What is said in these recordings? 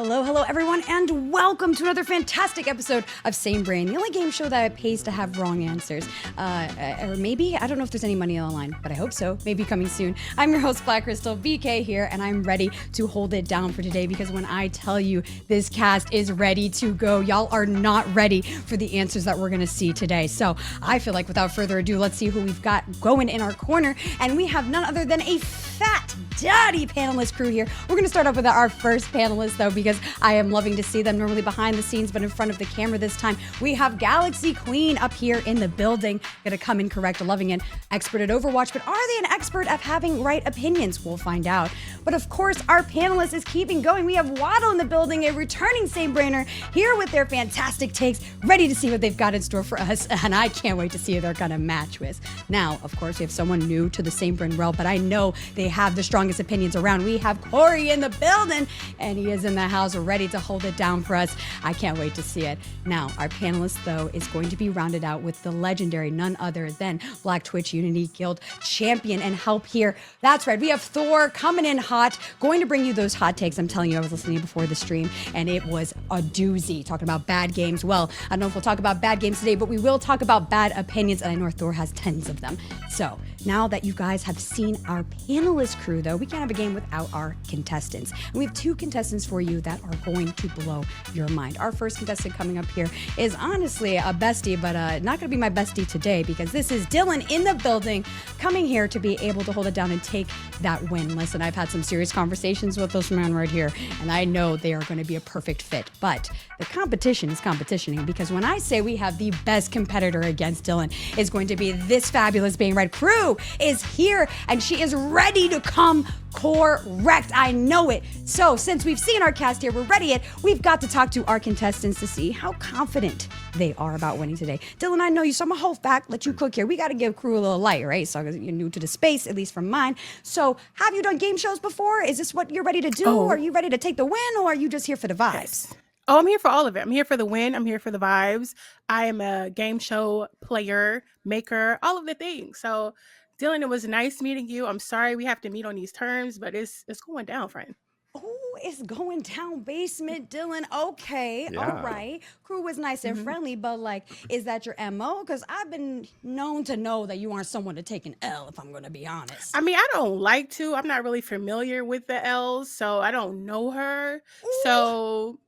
Hello, hello, everyone, and welcome to another fantastic episode of Same Brain, the only game show that pays to have wrong answers. Or maybe, I don't know if there's any money on the line, but I hope so. Maybe coming soon. I'm your host, Black Crystal, BK here, and I'm ready to hold it down for today because when I tell you this cast is ready to go, y'all are not ready for the answers that we're going to see today. So I feel like without further ado, let's see who we've got going in our corner, and we have none other than a fat daddy panelist crew here. We're going to start off with our first panelist, though, because I am loving to see them normally behind the scenes, but in front of the camera this time. We have Galaxy Queen up here in the building. Going to come in correct, loving it. Expert at Overwatch, but are they an expert at having right opinions? We'll find out. But of course, our panelist is keeping going. We have Waddle in the building, a returning Same Brainer, here with their fantastic takes, ready to see what they've got in store for us, and I can't wait to see who they're going to match with. Now, of course, we have someone new to the Same Brain realm, but I know they have the strongest opinions around. We have Corey in the building, and he is in the house ready to hold it down for us. I can't wait to see it. Now, our panelist, though, is going to be rounded out with the legendary, none other than Black Twitch Unity Guild champion and help here. That's right, we have Thor coming in hot, going to bring you those hot takes. I'm telling you, I was listening before the stream, and it was a doozy, talking about bad games. Well, I don't know if we'll talk about bad games today, but we will talk about bad opinions, and I know Thor has tons of them. So, now that you guys have seen our panelist crew, though, we can't have a game without our contestants. And we have two contestants for you that are going to blow your mind. Our first contestant coming up here is honestly a bestie, but not going to be my bestie today because this is Dylan in the building, coming here to be able to hold it down and take that win. Listen, I've had some serious conversations with this man right here, and I know they are going to be a perfect fit. But the competition is competitioning because when I say we have the best competitor against Dylan, is going to be this fabulous Being Red crew is here, and she is ready to come correct. I know it. So since we've seen our cast here, we're ready it. We've got to talk to our contestants to see how confident they are about winning today. Dylan, I know you, so I'm gonna hold back, let you cook here. We got to give crew a little light, right? So you're new to the space, at least from mine. So have you done game shows before? Is this what you're ready to do? Are you ready to take the win, or are you just here for the vibes? Yes. Oh, I'm here for all of it. I'm here for the win. I'm here for the vibes. I am a game show player, maker, all of the things. So, Dylan, it was nice meeting you. I'm sorry we have to meet on these terms, but it's going down, friend. Oh, it's going down basement, Dylan. Okay, Yeah. all right. Crew was nice and friendly, but like, is that your MO? Because I've been known to know that you aren't someone to take an L, if I'm going to be honest. I mean, I don't like to. I'm not really familiar with the L's, so I don't know her. Ooh. So,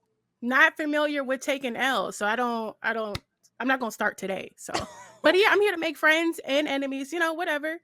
not familiar with taking L's. So I'm not going to start today. So, but yeah, I'm here to make friends and enemies, whatever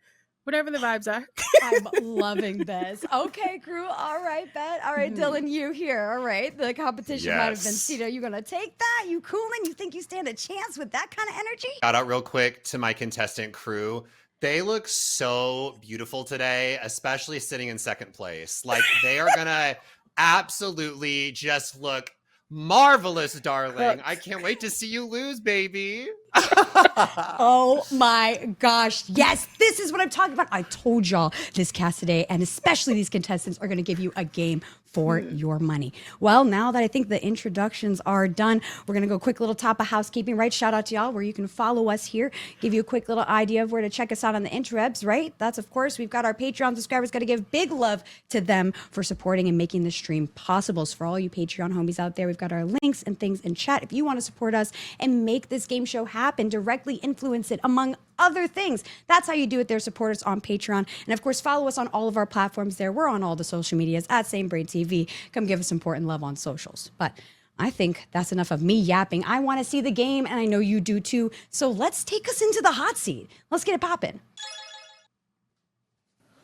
the vibes are. I'm loving this. Okay, crew. All right, bet. All right, Dylan, you here. All right. The competition might have been Yes. seated. Are you going to take that? You cooling? You think you stand a chance with that kind of energy? Shout out real quick to my contestant crew. They look so beautiful today, especially sitting in second place. Like they are gonna absolutely just look marvelous, darling. I can't wait to see you lose, baby. Oh my gosh. Yes, this is what I'm talking about. I told y'all this cast today, and especially these contestants, are going to give you a game for your money. Well, now that I think the introductions are done, we're going to go a quick little top of housekeeping, right? Shout out to y'all where you can follow us here, give you a quick little idea of where to check us out on the interwebs, right? That's, of course, we've got our Patreon subscribers. Got to give big love to them for supporting and making this stream possible. So for all you Patreon homies out there, we've got our links and things in chat. If you want to support us and make this game show happen, directly influence it, among other things, that's how you do it there. Support us on Patreon. And of course, follow us on all of our platforms there. We're on all the social medias at samebraintv. Come give us important love on socials. But I think that's enough of me yapping. I want to see the game, and I know you do too. So let's take us into the hot seat. Let's get it popping.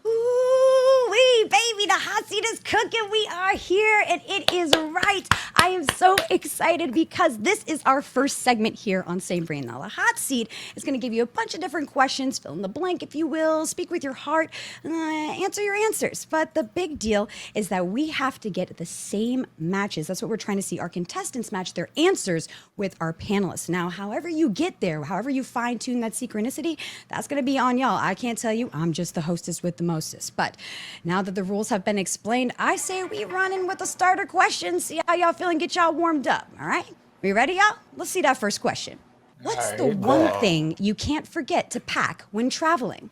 Ooh-wee, baby, the hot seat is cooking. We are here, and it is right. I am so excited because this is our first segment here on Same Brain. Now, the hot seat is going to give you a bunch of different questions, fill in the blank, if you will, speak with your heart, answer your answers. But the big deal is that we have to get the same matches. That's what we're trying to see. Our contestants match their answers with our panelists. Now, however you get there, however you fine-tune that synchronicity, that's going to be on y'all. I can't tell you. I'm just the hostess with the mostest. But now that the rules have been explained, I say we run in with the starter questions, see how y'all feeling, get y'all warmed up. All right? We ready, y'all? Let's see that first question. What's the one thing you can't forget to pack when traveling?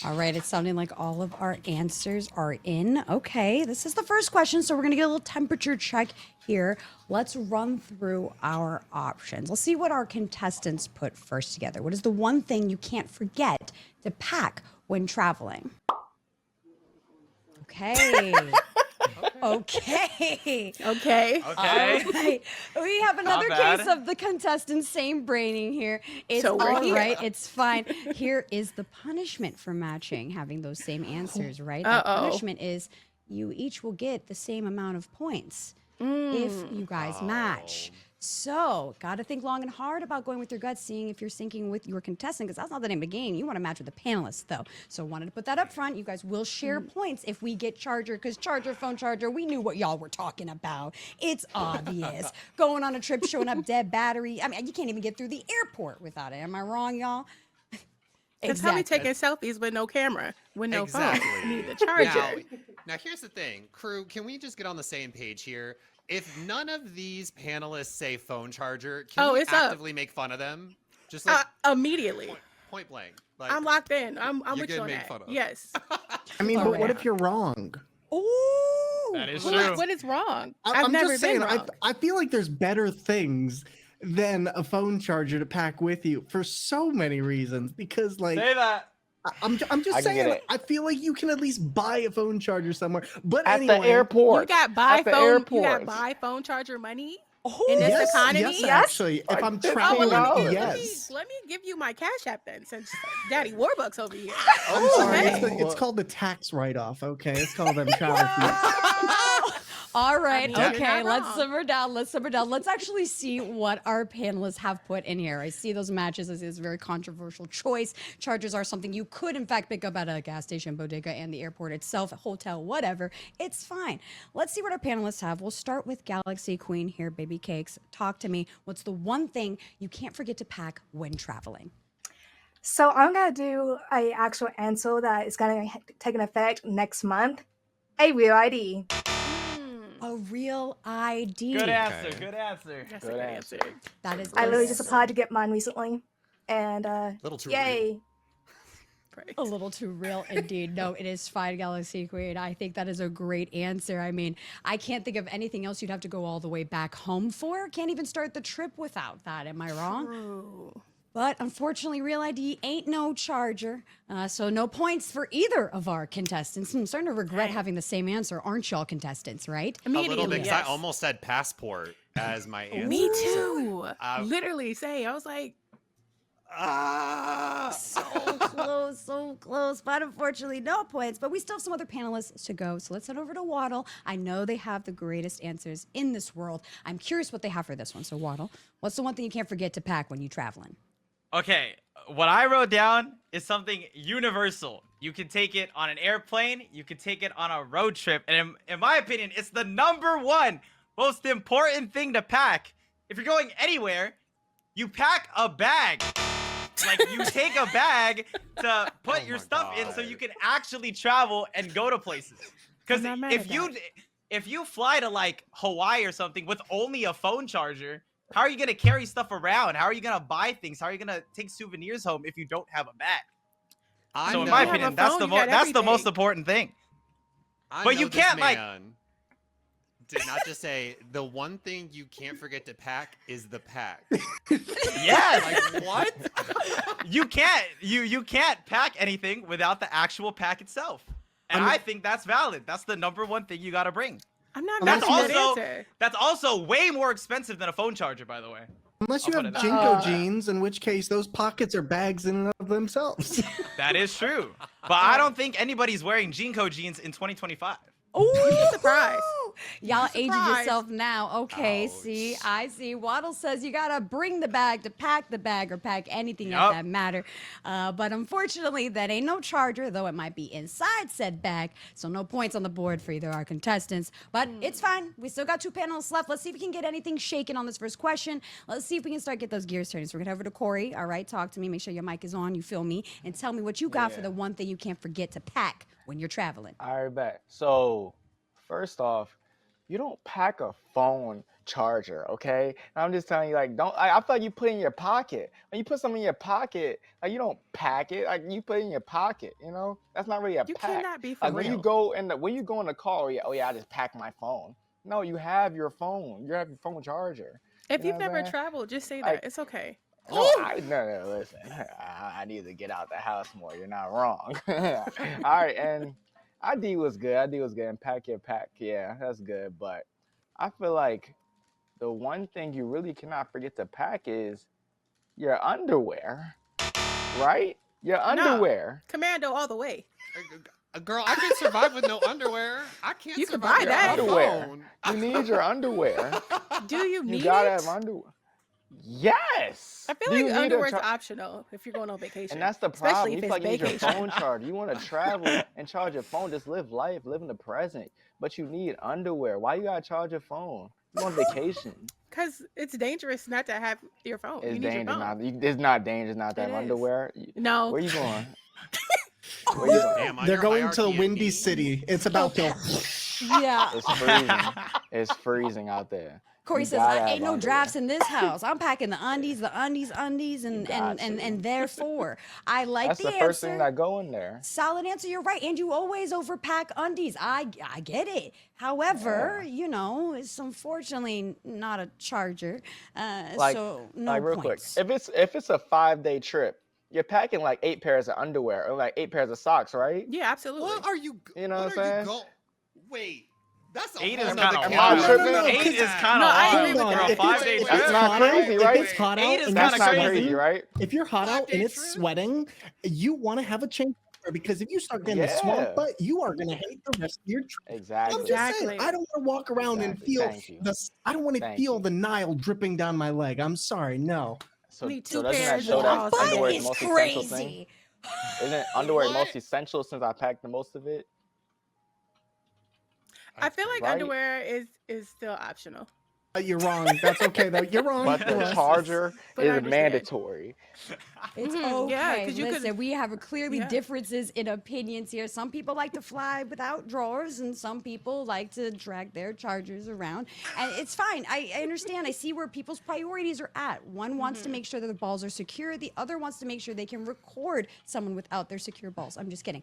All right, it's sounding like all of our answers are in. Okay, this is the first question, so we're gonna get a little temperature check here. Let's run through our options. Let's see what our contestants put first together. What is the one thing you can't forget to pack when traveling? Okay. Okay. Okay. All right. We have another case of the contestants same braining here. It's So we're all here. right. It's fine. Here is the punishment for matching, having those same answers, right? The punishment is you each will get the same amount of points if you guys match. So, got to think long and hard about going with your gut, seeing if you're syncing with your contestant, because that's not the name of the game. You want to match with the panelists, though. So, wanted to put that up front. You guys will share points if we get charger, because charger, phone charger, we knew what y'all were talking about. It's obvious. Going on a trip, showing up dead battery. I mean, you can't even get through the airport without it. Am I wrong, y'all? It's how we taking selfies with no camera, with no phone. We need the charger. Now, here's the thing, crew. Can we just get on the same page here? If none of these panelists say phone charger, can we actively make fun of them? Just like immediately. Point blank. Like, I'm locked in. I'm you're with you on getting made that. fun of. Yes. I mean, but what if you're wrong? Ooh. That is What true. what is wrong? I'm never just saying, been wrong. I feel like there's better things than a phone charger to pack with you for so many reasons. Because, like, Say that. I'm just I can get saying, it. I feel like you can at least buy a phone charger somewhere. But At anyway, the airport. You got buy At the phone. You got airport. buy phone charger money Oh, in this yes, economy. yes, actually, if I'm Like, traveling, $15. yes. Let me give you my Cash App then, since Daddy Warbucks over here. I'm sorry, okay. it's called the tax write-off. Okay, it's called them travel fees. All right. I mean, you're Okay. not Let's wrong. simmer down. Let's simmer down. Let's actually see what our panelists have put in here. I see those matches. I see this very controversial choice. Chargers are something you could, in fact, pick up at a gas station, bodega, and the airport itself, a hotel, whatever. It's fine. Let's see what our panelists have. We'll start with Galaxy Queen here, Baby Cakes. Talk to me. What's the one thing you can't forget to pack when traveling? So I'm gonna do a actual answer that is gonna take an effect next month. A real ID. A real ID. Good answer. Good answer. That's a Good good answer. answer. That is. I literally just applied to get mine recently, and little too yay! Right. A little too real indeed. No, it is fine, Galaxy Queen. I think that is a great answer. I mean, I can't think of anything else you'd have to go all the way back home for. Can't even start the trip without that. Am I wrong? True. But unfortunately, Real ID ain't no charger. So no points for either of our contestants. I'm starting to regret having the same answer. Aren't y'all contestants, right? A little Immediately. bit. 'Cause I almost said passport as my answer. Me too. Uh, Literally say, I was like, So close, so close. But unfortunately, no points. But we still have some other panelists to go. So let's head over to Waddle. I know they have the greatest answers in this world. I'm curious what they have for this one. So Waddle, what's the one thing you can't forget to pack when you're traveling? Okay, what I wrote down is something universal. You can take it on an airplane, you can take it on a road trip, and in my opinion, it's the #1 most important thing to pack. If you're going anywhere, you pack a bag. Like, you take a bag to put Oh your my stuff in so God. you can actually travel and go to places. Because I'm not mad at if you fly to, like, Hawaii or something with only a phone charger, how are you going to carry stuff around? How are you going to buy things? How are you going to take souvenirs home if you don't have a bag? So in know- my have a opinion, that's phone, the you got that's the most everything. important thing. I But know you this can't, like- man did not just say the one thing you can't forget to pack is the pack. Yes. Like what? you can't pack anything without the actual pack itself. And I think that's valid. That's the #1 thing you got to bring. I'm not That's matching that also answer. that's also way more expensive than a phone charger, by the way. Unless you I'll have put it Jinko jeans, in which case those pockets are bags in and of themselves. That is true. But I don't think anybody's wearing Jinko jeans in 2025. Ooh, surprised. Y'all aging Surprise. yourself now. Okay, Ouch. see, I see. Waddle says you gotta bring the bag to pack the bag or pack anything Yup. of that matter. But unfortunately, that ain't no charger, though it might be inside said bag. So no points on the board for either our contestants. But it's fine. We still got 2 panels left. Let's see if we can get anything shaken on this first question. Let's see if we can start get those gears turning. So we're gonna head over to Corey. All right, talk to me. Make sure your mic is on. You feel me, and tell me what you got for the one thing you can't forget to pack when you're traveling. All right, back. So, first off, you don't pack a phone charger, okay? And I'm just telling you, like, don't. I feel like you put it in your pocket. When you put something in your pocket, like you don't pack it. Like you put it in your pocket. You know, that's not really a You pack. cannot be for Like when you real. go in the car, oh yeah, I just pack my phone. No, you have your phone. You have your phone charger. If You know you've what I'm never saying? traveled, just say Like, that. It's okay. no, no, listen. I need to get out the house more. You're not wrong. All right, and ID was good. ID was good. And pack your pack. Yeah, that's good. But I feel like the one thing you really cannot forget to pack is your underwear, right? Your No. underwear. Commando all the way. Girl, I can survive with no underwear. I can't You can survive buy without that. a Underwear. phone. You need your underwear. Do you You need gotta it? have underwear. Yes. I Do feel you like need a underwear is char- optional if you're going on vacation. And that's the problem. Especially You if feel it's like you need your vacation. phone charged. You want to travel and charge your phone. Just live life, live in the present. But you need underwear. Why you gotta charge your phone? You on vacation. Because it's dangerous not to have your phone. It's You need your dangerous phone. not. It's not dangerous not to It have is. underwear. No. Where you going? Where you going? Damn, on They're your going to hierarchy of Windy needs. City. It's about to. Yeah. It's freezing. It's freezing out there. Corey You says, gotta I have ain't no underwear. drafts in this house. I'm packing the undies, and got to. and therefore, I like That's the the first thing answer. that go in there. Solid answer, you're right. And you always overpack undies. I get it. However, Yeah. you know, it's unfortunately not a charger. Like, So no like real points. quick. If it's a 5-day trip, you're packing like 8 pairs of underwear or like 8 pairs of socks, right? Yeah, absolutely. What are you? You know what what I'm are you saying? Wait, that's a 8 whole is nother kind of Am I wild. tripping? No, 8 is kind No, of I wild agree with for that. a 5-day Wait, trip. That's not hot out, crazy, if right? it's hot 8 out is and That's kinda not crazy. crazy, right? if you're hot out 5-day and it's trip? sweating, you want to have a change because if you start getting the swamp Yeah. butt, you are going to hate the rest of your trip. I'm Exactly. just saying, Exactly. I don't want to walk around and Exactly. feel Thank you. I don't want to Thank feel you. the Nile dripping down my leg. I'm sorry, no. So, Need so 2 doesn't that pairs show of that balls. Butt underwear is is the most essential thing? crazy. Isn't underwear What? most essential since I packed the most of it? I feel like Right? underwear is still optional. You're wrong. That's okay, though. You're wrong. But You're the wrong. charger But I is understand. mandatory. It's Mhm, yeah, okay. 'cause you could- Listen, we have clearly yeah. differences in opinions here. Some people like to fly without drawers, and some people like to drag their chargers around. And it's fine. I understand. I see where people's priorities are at. One wants to make sure that the balls are secure. The other wants to make sure they can record someone without their secure balls. I'm just kidding.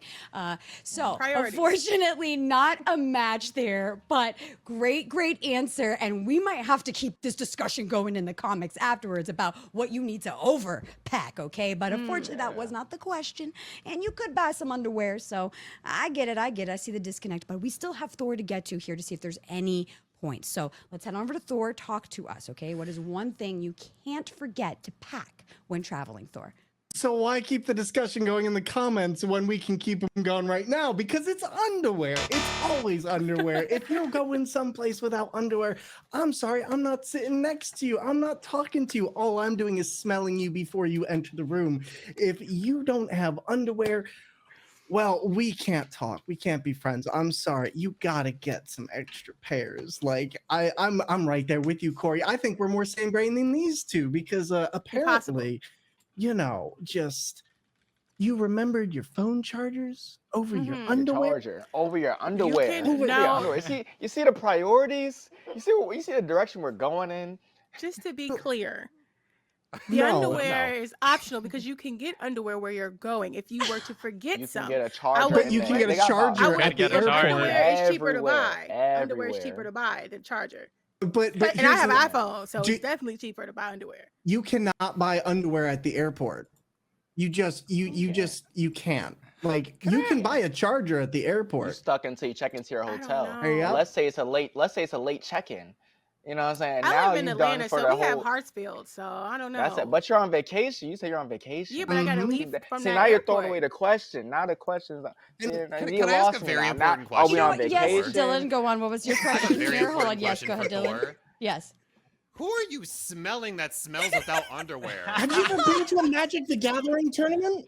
So, Priorities. unfortunately, not a match there, but great answer. And we might have to keep this discussion going in the comics afterwards about what you need to overpack, okay? But unfortunately, that was not the question. And you could buy some underwear. So I get it. I see the disconnect. But we still have Thor to get to here to see if there's any points. So let's head on over to Thor. Talk to us, okay? What is one thing you can't forget to pack when traveling, Thor? So why keep the discussion going in the comments when we can keep them going right now? Because it's underwear. It's always underwear. If you're going someplace without underwear, I'm sorry, I'm not sitting next to you. I'm not talking to you. All I'm doing is smelling you before you enter the room. If you don't have underwear, well, we can't talk. We can't be friends. I'm sorry. You gotta get some extra pairs. Like I'm right there with you, Corey. I think we're more same brain than these two because apparently, you know, just you remembered your phone chargers over your Mhm. underwear. Your charger over your underwear. can- Over your no. underwear. You see the priorities. You see the direction we're going in. Just to be clear, the No, underwear is optional because you can get underwear where you're going if you were to forget You can some. get a charger. But in you there. can get They a got about- charger would at the get a airport. charger. Underwear is cheaper to Everywhere, buy. Underwear is cheaper everywhere. to buy than charger. But And I here's have the- an iPhone, so Do- it's definitely cheaper to buy underwear. you cannot buy underwear at the airport. You can't. Like you can buy a charger at the You're airport. stuck until you check into your I don't hotel. know. There you go. Let's say it's a late check-in. You know what I'm saying? I now live in you've done Atlanta, for so the we have whole. Hartsfield, so I don't know. That's it. But you're on vacation. You say you're on vacation. yeah, but I gotta Mhm. leave from See, that now you're airport. throwing away the question. Now the question's Can- you can I ask a lost me very now. important Now, are question we You know on what? Yes, vacation? Dylan, go on. What was your I have a question very here? Hold on. important Yes, go question ahead, for Dylan. Thor. Yes. Who are you smelling that smells without underwear? Have you ever been to a Magic the Gathering tournament?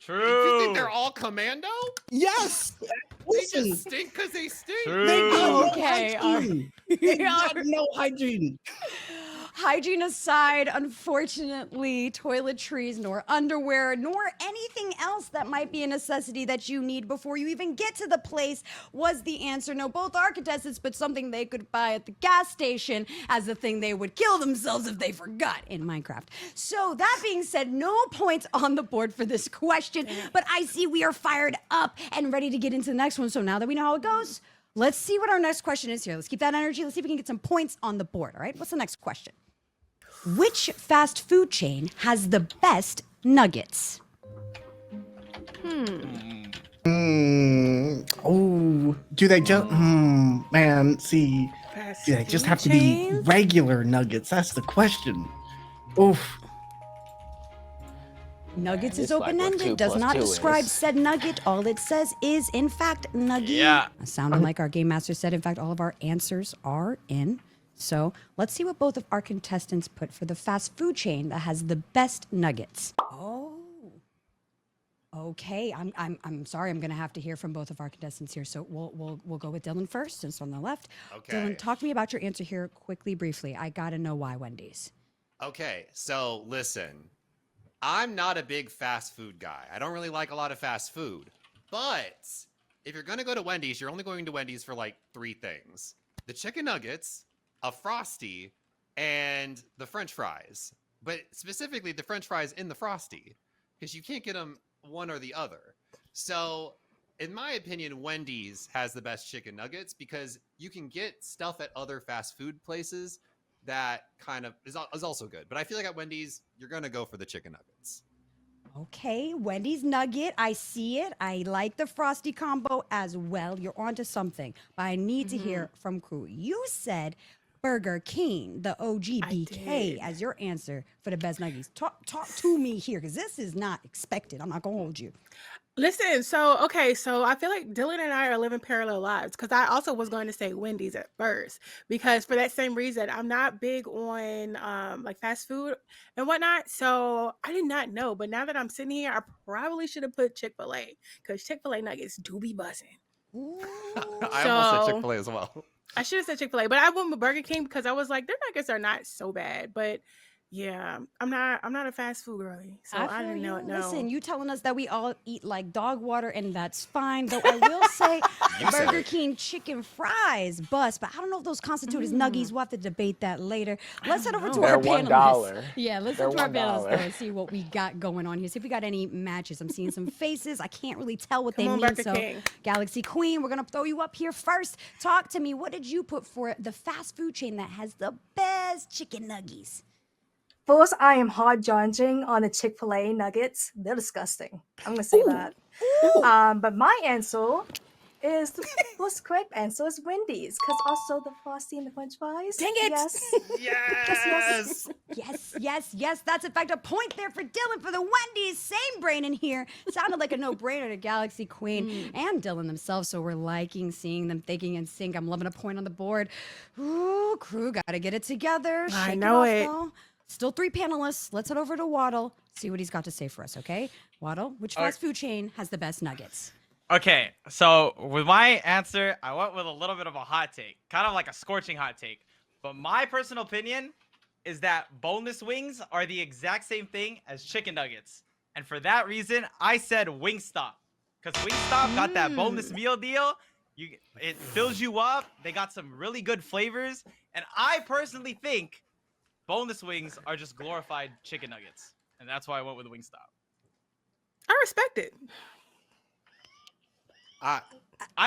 Do you think True. they're all commando? Yes. They Listen, just stink because they stink. True. they got no Okay, hygiene. They got no hygiene. Hygiene aside, unfortunately, toiletries, nor underwear, nor anything else that might be a necessity that you need before you even get to the place was the answer. No, both our contestants put something they could buy at the gas station as the thing they would kill themselves if they forgot in Minecraft. So that being said, no points on the board for this question, but I see we are fired up and ready to get into the next one. So now that we know how it goes, let's see what our next question is here. Let's keep that energy. Let's see if we can get some points on the board, all right? What's the next question? Which fast food chain has the best nuggets? Oh, do they just? Man, see, Fast do they just food have to chains? be regular nuggets? That's the question. Oof. Nuggets is It's like what open-ended, 2 does plus not 2 describe is. said nugget. All it says is, in fact, nugget. Yeah. Sounding like our game master said, in fact, all of our answers are in. So let's see what both of our contestants put for the fast food chain that has the best nuggets. Oh. Okay, I'm sorry. I'm gonna have to hear from both of our contestants here. So we'll go with Dylan first, since on the left. Okay. Dylan, talk to me about your answer here quickly, briefly. I gotta know why Wendy's. Okay, so listen, I'm not a big fast food guy. I don't really like a lot of fast food. But if you're going to go to Wendy's, you're only going to Wendy's for like 3 things. The chicken nuggets, a Frosty, and the French fries. But specifically the French fries in the Frosty, because you can't get them one or the other. So in my opinion, Wendy's has the best chicken nuggets because you can get stuff at other fast food places that kind of is also good. But I feel like at Wendy's, you're going to go for the chicken nuggets. Okay, Wendy's nugget. I see it. I like the Frosty combo as well. You're onto something. But I need to hear from crew. You said Burger King, the OG BK, did. as your answer for the best nuggets. Talk to me here, because this is not expected. I'm not going to hold you. Listen, so I feel like Dylan and I are living parallel lives because I also was going to say Wendy's at first because for that same reason, I'm not big on like fast food and whatnot. So I did not know, but now that I'm sitting here, I probably should have put Chick-fil-A because Chick-fil-A nuggets do be buzzing. I almost said So- Chick-fil-A as well. I should have said Chick-fil-A, but I went with Burger King because I was like, their nuggets are not so bad, but. Yeah, I'm not a fast food girly, so I feel didn't know. you. No, Listen, you telling us that we all eat like dog water, and that's fine. Though I will say, You said Burger it. King chicken fries bust, but I don't know if those constitute as nuggies. We'll have to debate that later. Let's head over to know. our They're panelists. $1. Yeah, let's They're head to our panelists though $1. and see what we got going on here. See if we got any matches. I'm seeing some faces. I can't really tell what Come they on, mean. Burger So, King. Galaxy Queen, we're gonna throw you up here first. Talk to me. What did you put for the fast food chain that has the best chicken nuggies? First, I am hard judging on the Chick-fil-A nuggets. They're disgusting. I'm gonna say that. But my answer is the most correct answer is Wendy's, because also the Frosty and the French fries. Dang it! Yes. Yes. That's in fact a point there for Dylan for the Wendy's. Same brain in here. Sounded like a no-brainer to Galaxy Queen and Dylan themselves. So we're liking seeing them thinking in sync. I'm loving a point on the board. Ooh, crew, gotta get it together. I Shake know off, it. though. Still 3 panelists. Let's head over to Waddle. See what he's got to say for us, okay? Waddle, which fast food chain has the best nuggets? Okay, so with my answer, I went with a little bit of a hot take, kind of like a scorching hot take. But my personal opinion is that boneless wings are the exact same thing as chicken nuggets. And for that reason, I said Wingstop. Because Wingstop got that boneless meal deal. It fills you up. They got some really good flavors. And I personally think boneless wings are just glorified chicken nuggets. And that's why I went with Wingstop. I respect it. I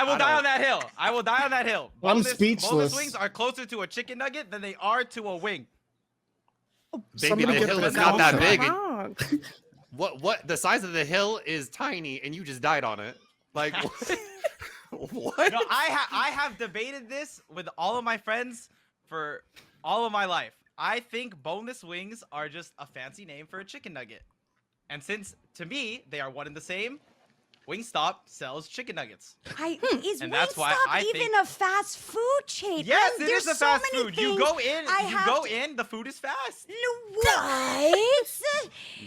will I die don't- on that hill. I will die on that hill. I'm Boneless speechless. wings are closer to a chicken nugget than they are to a wing. Baby, Somebody the get hill the is not that concept. big. and Wrong. What? The size of the hill is tiny, and you just died on it. Like what? No, I have debated this with all of my friends for all of my life. I think boneless wings are just a fancy name for a chicken nugget. And since, to me, they are one and the same, Wingstop sells chicken nuggets. Is And that's why Wingstop I even think- a fast food chain? Yes, it There's is a so fast many food. You things go in, I have the food is fast. What?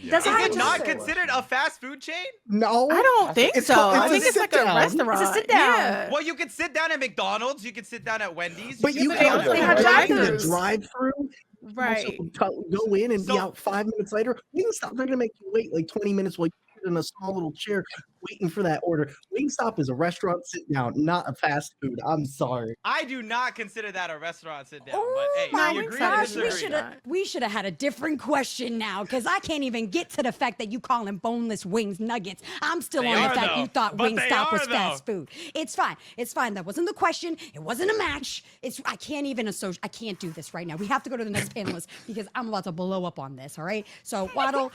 Does Is I it not just- considered a fast food chain? No, I don't think It's so. called- I it's think a it's like a sit-down. restaurant. It's a sit-down. Yeah. Well, you can sit down at McDonald's. You can sit down at Wendy's. But can you sit they down can also at have drive drive-thrus. the drive-through. Right. go in and be So- out 5 minutes later. Wingstop, they're gonna make you wait like 20 minutes while you sit in a small little chair waiting for that order. Wingstop is a restaurant sit down, not a fast food. I'm sorry. I do not consider that a restaurant sit down. Oh but hey, my we agree to gosh, disagree. we should have had a different question now, because I can't even get to the fact that you call them boneless wings nuggets. I'm still They on the are, fact though. you thought But they Wingstop are, was though. fast food. It's fine. It's fine. That wasn't the question. It wasn't a match. I can't even associate. I can't do this right now. We have to go to the next panelist because I'm about to blow up on this. All right. So Waddle,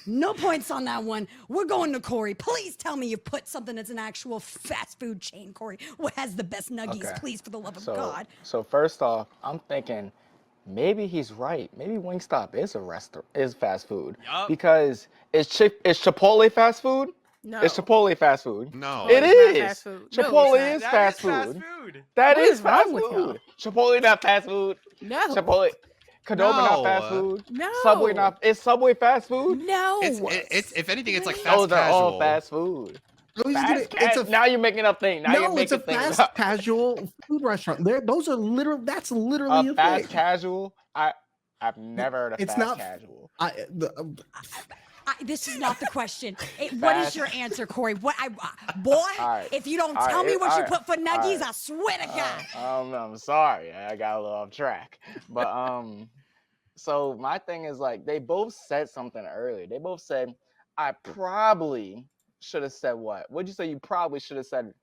no points on that one. We're going to Corey. Please tell me you've put something that's an actual fast food chain, Corey. What has the best nuggies, Okay. please, for the love of So, God? so first off, I'm thinking maybe he's right. Maybe Wingstop is a restaurant, is fast food. Yup. Because is Chipotle fast food? No. Is Chipotle fast food? No. It It's not is. fast food. No, Chipotle it's is That fast is fast food. food. That What is is fast wrong with y'all? food. Chipotle not fast food. No. Chipotle, Qdoba not fast No. food. No. Subway not. Is Subway fast food? No. It's if anything, it's like fast Those are casual. all fast food. No, he's gonna- Fast it's a now you're making up things. Now you're no, it's a making things fast up. casual food restaurant. Those are literal. That's literally a Fast thing. casual. I've never heard of It's fast not- casual. This is not the question. What is Fast. your answer, Corey? Boy, right. if you don't All tell right, me what all you right, put for nuggies, right. I swear to God. I'm sorry. I got a little off track. But so my thing is like they both said something earlier. They both said I probably should have said what? What'd you say? You probably should have said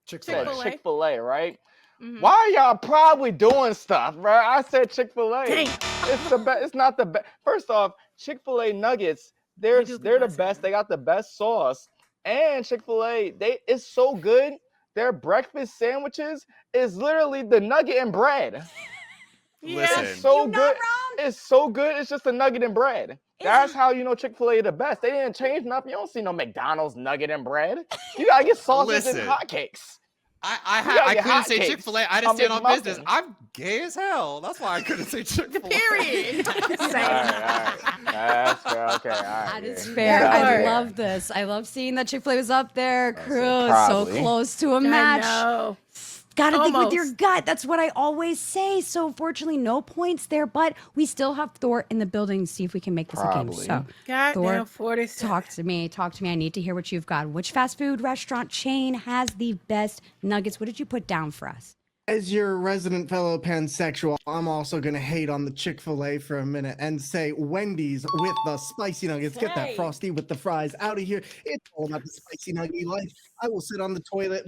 Chick-fil-A. Chick-fil-A, right? Mhm. Why are y'all probably doing stuff, bro? I said Chick-fil-A. Damn. It's the best. It's not the best. First off, Chick-fil-A nuggets, they're do the the best best. one. They got the best sauce. And Chick-fil-A, it's so good. Their breakfast sandwiches is literally the nugget and bread. Listen. It's so You're not good. wrong. It's so good. It's just a nugget and bread. That's how you know Chick-fil-A the best. They didn't change nothing. You don't see no McDonald's nugget and bread. You gotta get sausage and Listen. hotcakes. I gotta get couldn't say hotcakes. Chick-fil-A. I A just stand on McMuffin. business. I'm gay as hell. That's why I couldn't say Chick-fil-A. Period. All right. That's fair. Okay, all right. That is yeah. fair. That's I fair. love this. I love seeing that Chick-fil-A was up there. Crew is so probably. close to a I match. know. Gotta think with your Almost. gut. That's what I always say. So fortunately, no points there, but we still have Thor in the building. See if we can make this a game. Probably. So Goddamn Thor, 47. talk to me. Talk to me. I need to hear what you've got. Which fast food restaurant chain has the best nuggets? What did you put down for us? As your resident fellow pansexual, I'm also going to hate on the Chick-fil-A for a minute and say Wendy's with the spicy nuggets. Get that Hey. frosty with the fries out of here. It's all about the spicy nugget life. I will sit on the toilet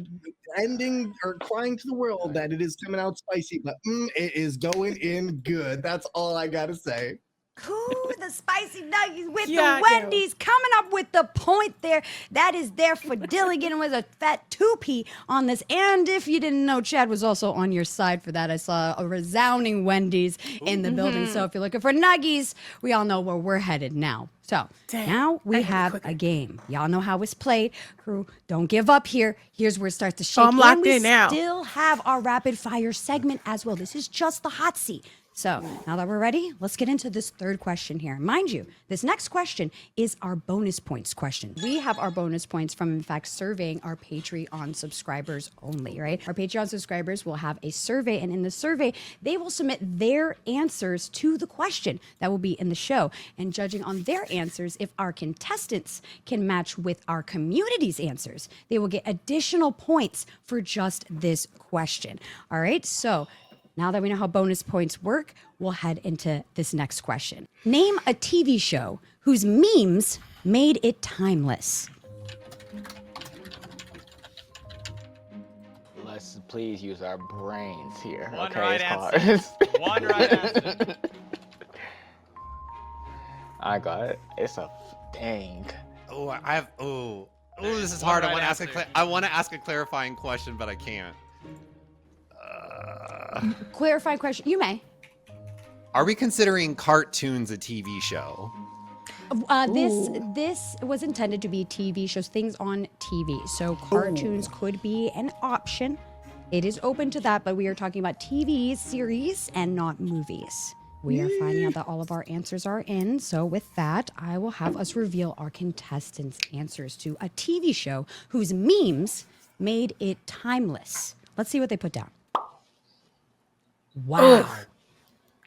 ending or crying to the world that it is coming out spicy, but it is going in good. That's all I got to say. Ooh, the spicy nuggets with Yeah, the Wendy's coming up with the point there. That is there for Dilligan with a fat 2P on this. And if you didn't know, Chad was also on your side for that. I saw a resounding Wendy's in the building. So if you're looking for nuggies, we all know where we're headed now. So Damn, now we I had to have quicker. a game. Y'all know how it's played. Crew, don't give up here. Here's where it starts to shake. I'm locked and we in now. still have our rapid fire segment as well. This is just the hot seat. So now that we're ready, let's get into this third question here. Mind you, this next question is our bonus points question. We have our bonus points from, in fact, surveying our Patreon subscribers only, right? Our Patreon subscribers will have a survey, and in the survey, they will submit their answers to the question that will be in the show. And judging on their answers, if our contestants can match with our community's answers, they will get additional points for just this question. All right, so now that we know how bonus points work, we'll head into this next question. Name a TV show whose memes made it timeless. Let's please use our brains here. One okay, right it's hard. One right answer. I got it. It's a dang. Oh, I have. Oh, this is One hard. right I want to ask answer. I want to ask a clarifying question, but I can't. Clarify question. You may. Are we considering cartoons a TV show? This was intended to be TV shows, things on TV. So cartoons could be an option. It is open to that, but we are talking about TV series and not movies. We are finding out that all of our answers are in. So with that, I will have us reveal our contestants' answers to a TV show whose memes made it timeless. Let's see what they put down. Wow.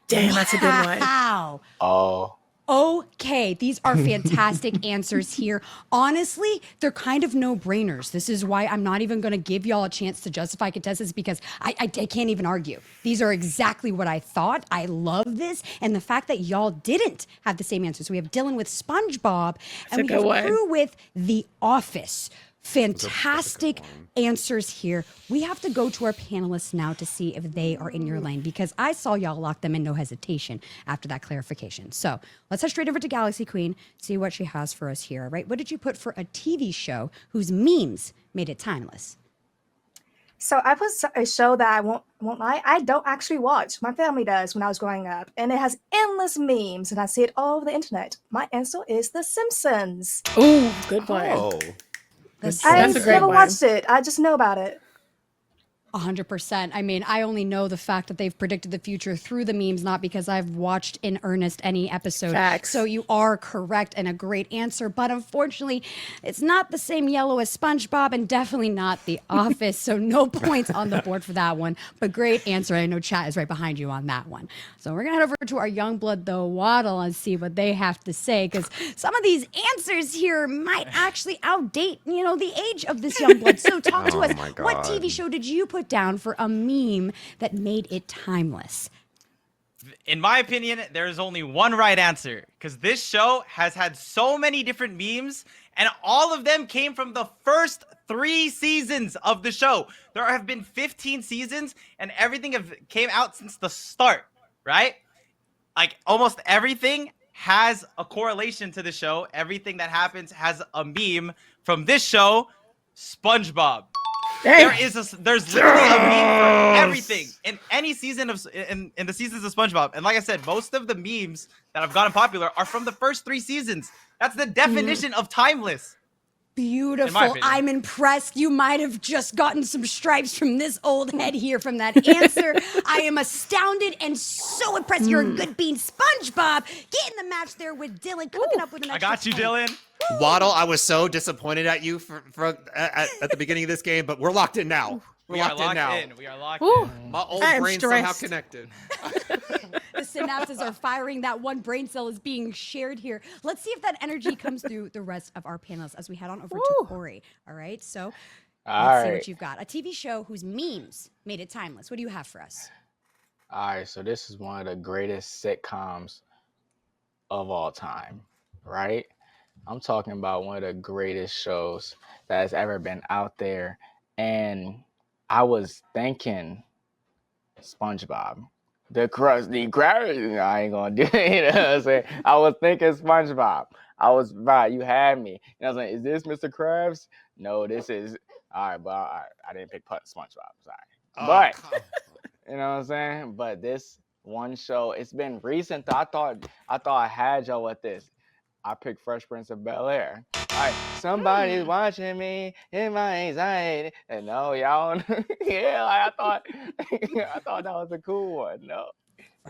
Damn, that's a good one. Wow. Oh, Okay, these are fantastic answers here. Honestly, they're kind of no-brainers. This is why I'm not even going to give y'all a chance to justify contestants because I can't even argue. These are exactly what I thought. I love this. And the fact that y'all didn't have the same answers. We have Dylan with SpongeBob and a we good have one. Crew with The Office. That's a Fantastic good one. answers here. We have to go to our panelists now to see if they are in your lane because I saw y'all lock them in no hesitation after that clarification. So let's head straight over to Galaxy Queen, see what she has for us here. All right, what did you put for a TV show whose memes made it timeless? So I put a show that I won't lie, I don't actually watch. My family does when I was growing up, and it has endless memes, and I see it all over the internet. My answer is The Simpsons. Ooh, good one. Oh. That's I a great never one. watched it. I just know about it. 100%. I mean, I only know the fact that they've predicted the future through the memes, not because I've watched in earnest any episode. Facts. So you are correct and a great answer. But unfortunately, it's not the same yellow as SpongeBob and definitely not The Office. So no points on the board for that one. But great answer. I know chat is right behind you on that one. So we're going to head over to our young blood, though, Waddle, and see what they have to say. Because some of these answers here might actually outdate, the age of this young blood. So talk to Oh us. my What God. TV show did you put down for a meme that made it timeless? In my opinion, there is only one right answer because this show has had so many different memes and all of them came from the first 3 seasons of the show. There have been 15 seasons and everything came out since the start, right? Like almost everything has a correlation to the show. Everything that happens has a meme from this show, SpongeBob. There's literally a meme for everything in any season of in the seasons of SpongeBob. And like I said, most of the memes that have gotten popular are from the first 3 seasons. That's the definition of timeless. Beautiful. opinion. I'm impressed. You might have just gotten some stripes from this old head here from that answer. I am astounded and so impressed. You're a good bean, SpongeBob. Get in the match there with Dylan, cooking up with an I extra got you, 10. Dylan. Waddle, I was so disappointed at you at the beginning of this game, but we're locked in now. We're We are locked in locked now. in. We are locked Ooh. in. My old I am brain somehow stressed. connected. The synapses are firing. That one brain cell is being shared here. Let's see if that energy comes through the rest of our panelists as we head on over to Woo. Corey. All right, so all let's see right. what you've got. A TV show whose memes made it timeless. What do you have for us? All right, so this is one of the greatest sitcoms of all time, right? I'm talking about one of the greatest shows that has ever been out there. And I was thinking SpongeBob. The gravity, I ain't gonna do it, you know what I'm saying? I was thinking SpongeBob. I was right, you had me. And I was like, is this Mr. Krabs? No, this is, all right, but I didn't pick SpongeBob, sorry. Oh, But come on. you know what I'm saying? But this one show, it's been recent. I thought I had y'all with this. I picked Fresh Prince of Bel-Air. All right, somebody's watching me in my anxiety. And no, y'all, yeah, I thought that was a cool one. No.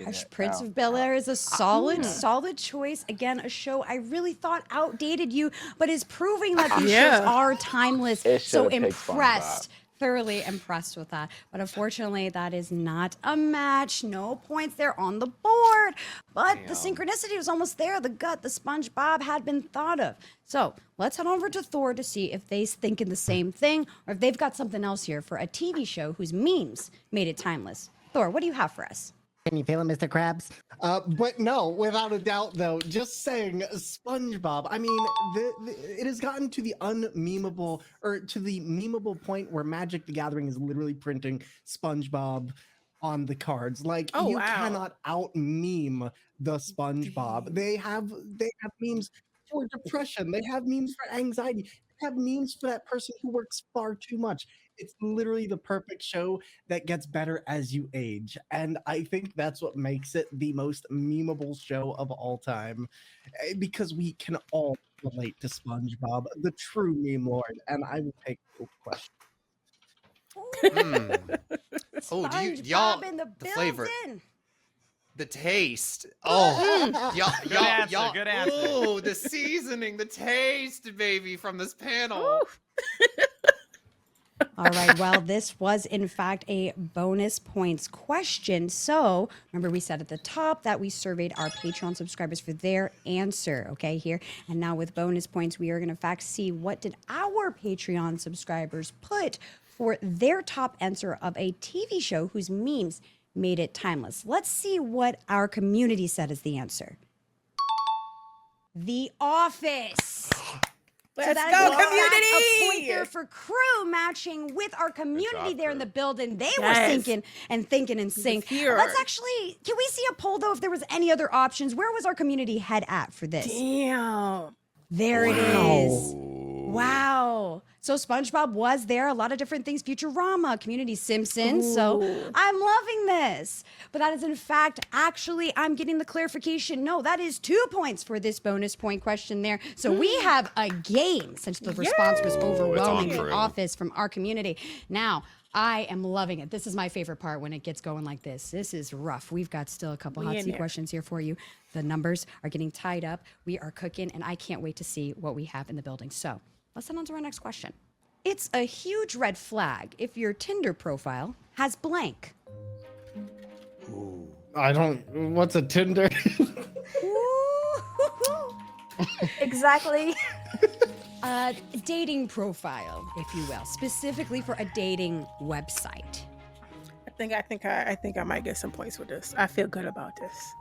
Fresh Prince of Bel-Air is a solid choice. Again, a show I really thought outdated you, but is proving that these shows are timeless. It So should've picked impressed. Thoroughly impressed with that. But unfortunately, that is not a match. No points there on the board. But the synchronicity was almost there. The SpongeBob had been thought of. So let's head over to Thor to see if they're thinking the same thing or if they've got something else here for a TV show whose memes made it timeless. Thor, what do you have for us? Can you feel it, Mr. Krabs? But no, without a doubt, though, just saying SpongeBob. I mean, it has gotten to the unmemeable, or to the memeable point where Magic the Gathering is literally printing SpongeBob on the cards. Like, Oh, you wow. cannot out meme the SpongeBob. They have memes for depression. They have memes for anxiety. They have memes for that person who works far too much. It's literally the perfect show that gets better as you age. And I think that's what makes it the most memeable show of all time. Because we can all relate to SpongeBob, the true meme lord. And I will take no question. Oh, do you, SpongeBob y'all, in the the flavor, building. the taste. Oh, y'all, Good answer. Oh, the seasoning, the taste, baby, from this panel. All right. Well, this was in fact a bonus points question. So remember, we said at the top that we surveyed our Patreon subscribers for their answer. Okay, here and now with bonus points, we are going to in fact see what did our Patreon subscribers put for their top answer of a TV show whose memes made it timeless. Let's see what our community said is the answer. The Office. Let's that go, is in fact community! a point there for crew matching with our community job, there in crew. the building. They were Yes. thinking and thinking and sync. here. Let's actually, can we see a poll though if there was any other options? Where was our community head at for this? Damn. There it is. Wow. So SpongeBob was there. A lot of different things. Futurama, Community, Simpsons. So Ooh. I'm loving this. But that is in fact, actually, I'm getting the clarification. No, that is 2 points for this bonus point question there. So we have a game since the response was overwhelming. The true. Office from our community. Now, I am loving it. This is my favorite part when it gets going like this. This is rough. We've got still a couple hot in seat there. questions here for you. The numbers are getting tied up. We are cooking, and I can't wait to see what we have in the building. So let's head on to our next question. It's a huge red flag if your Tinder profile has blank. I don't. What's a Tinder? Exactly. A dating profile, if you will, specifically for a dating website. I think I might get some points with this. I feel good about this.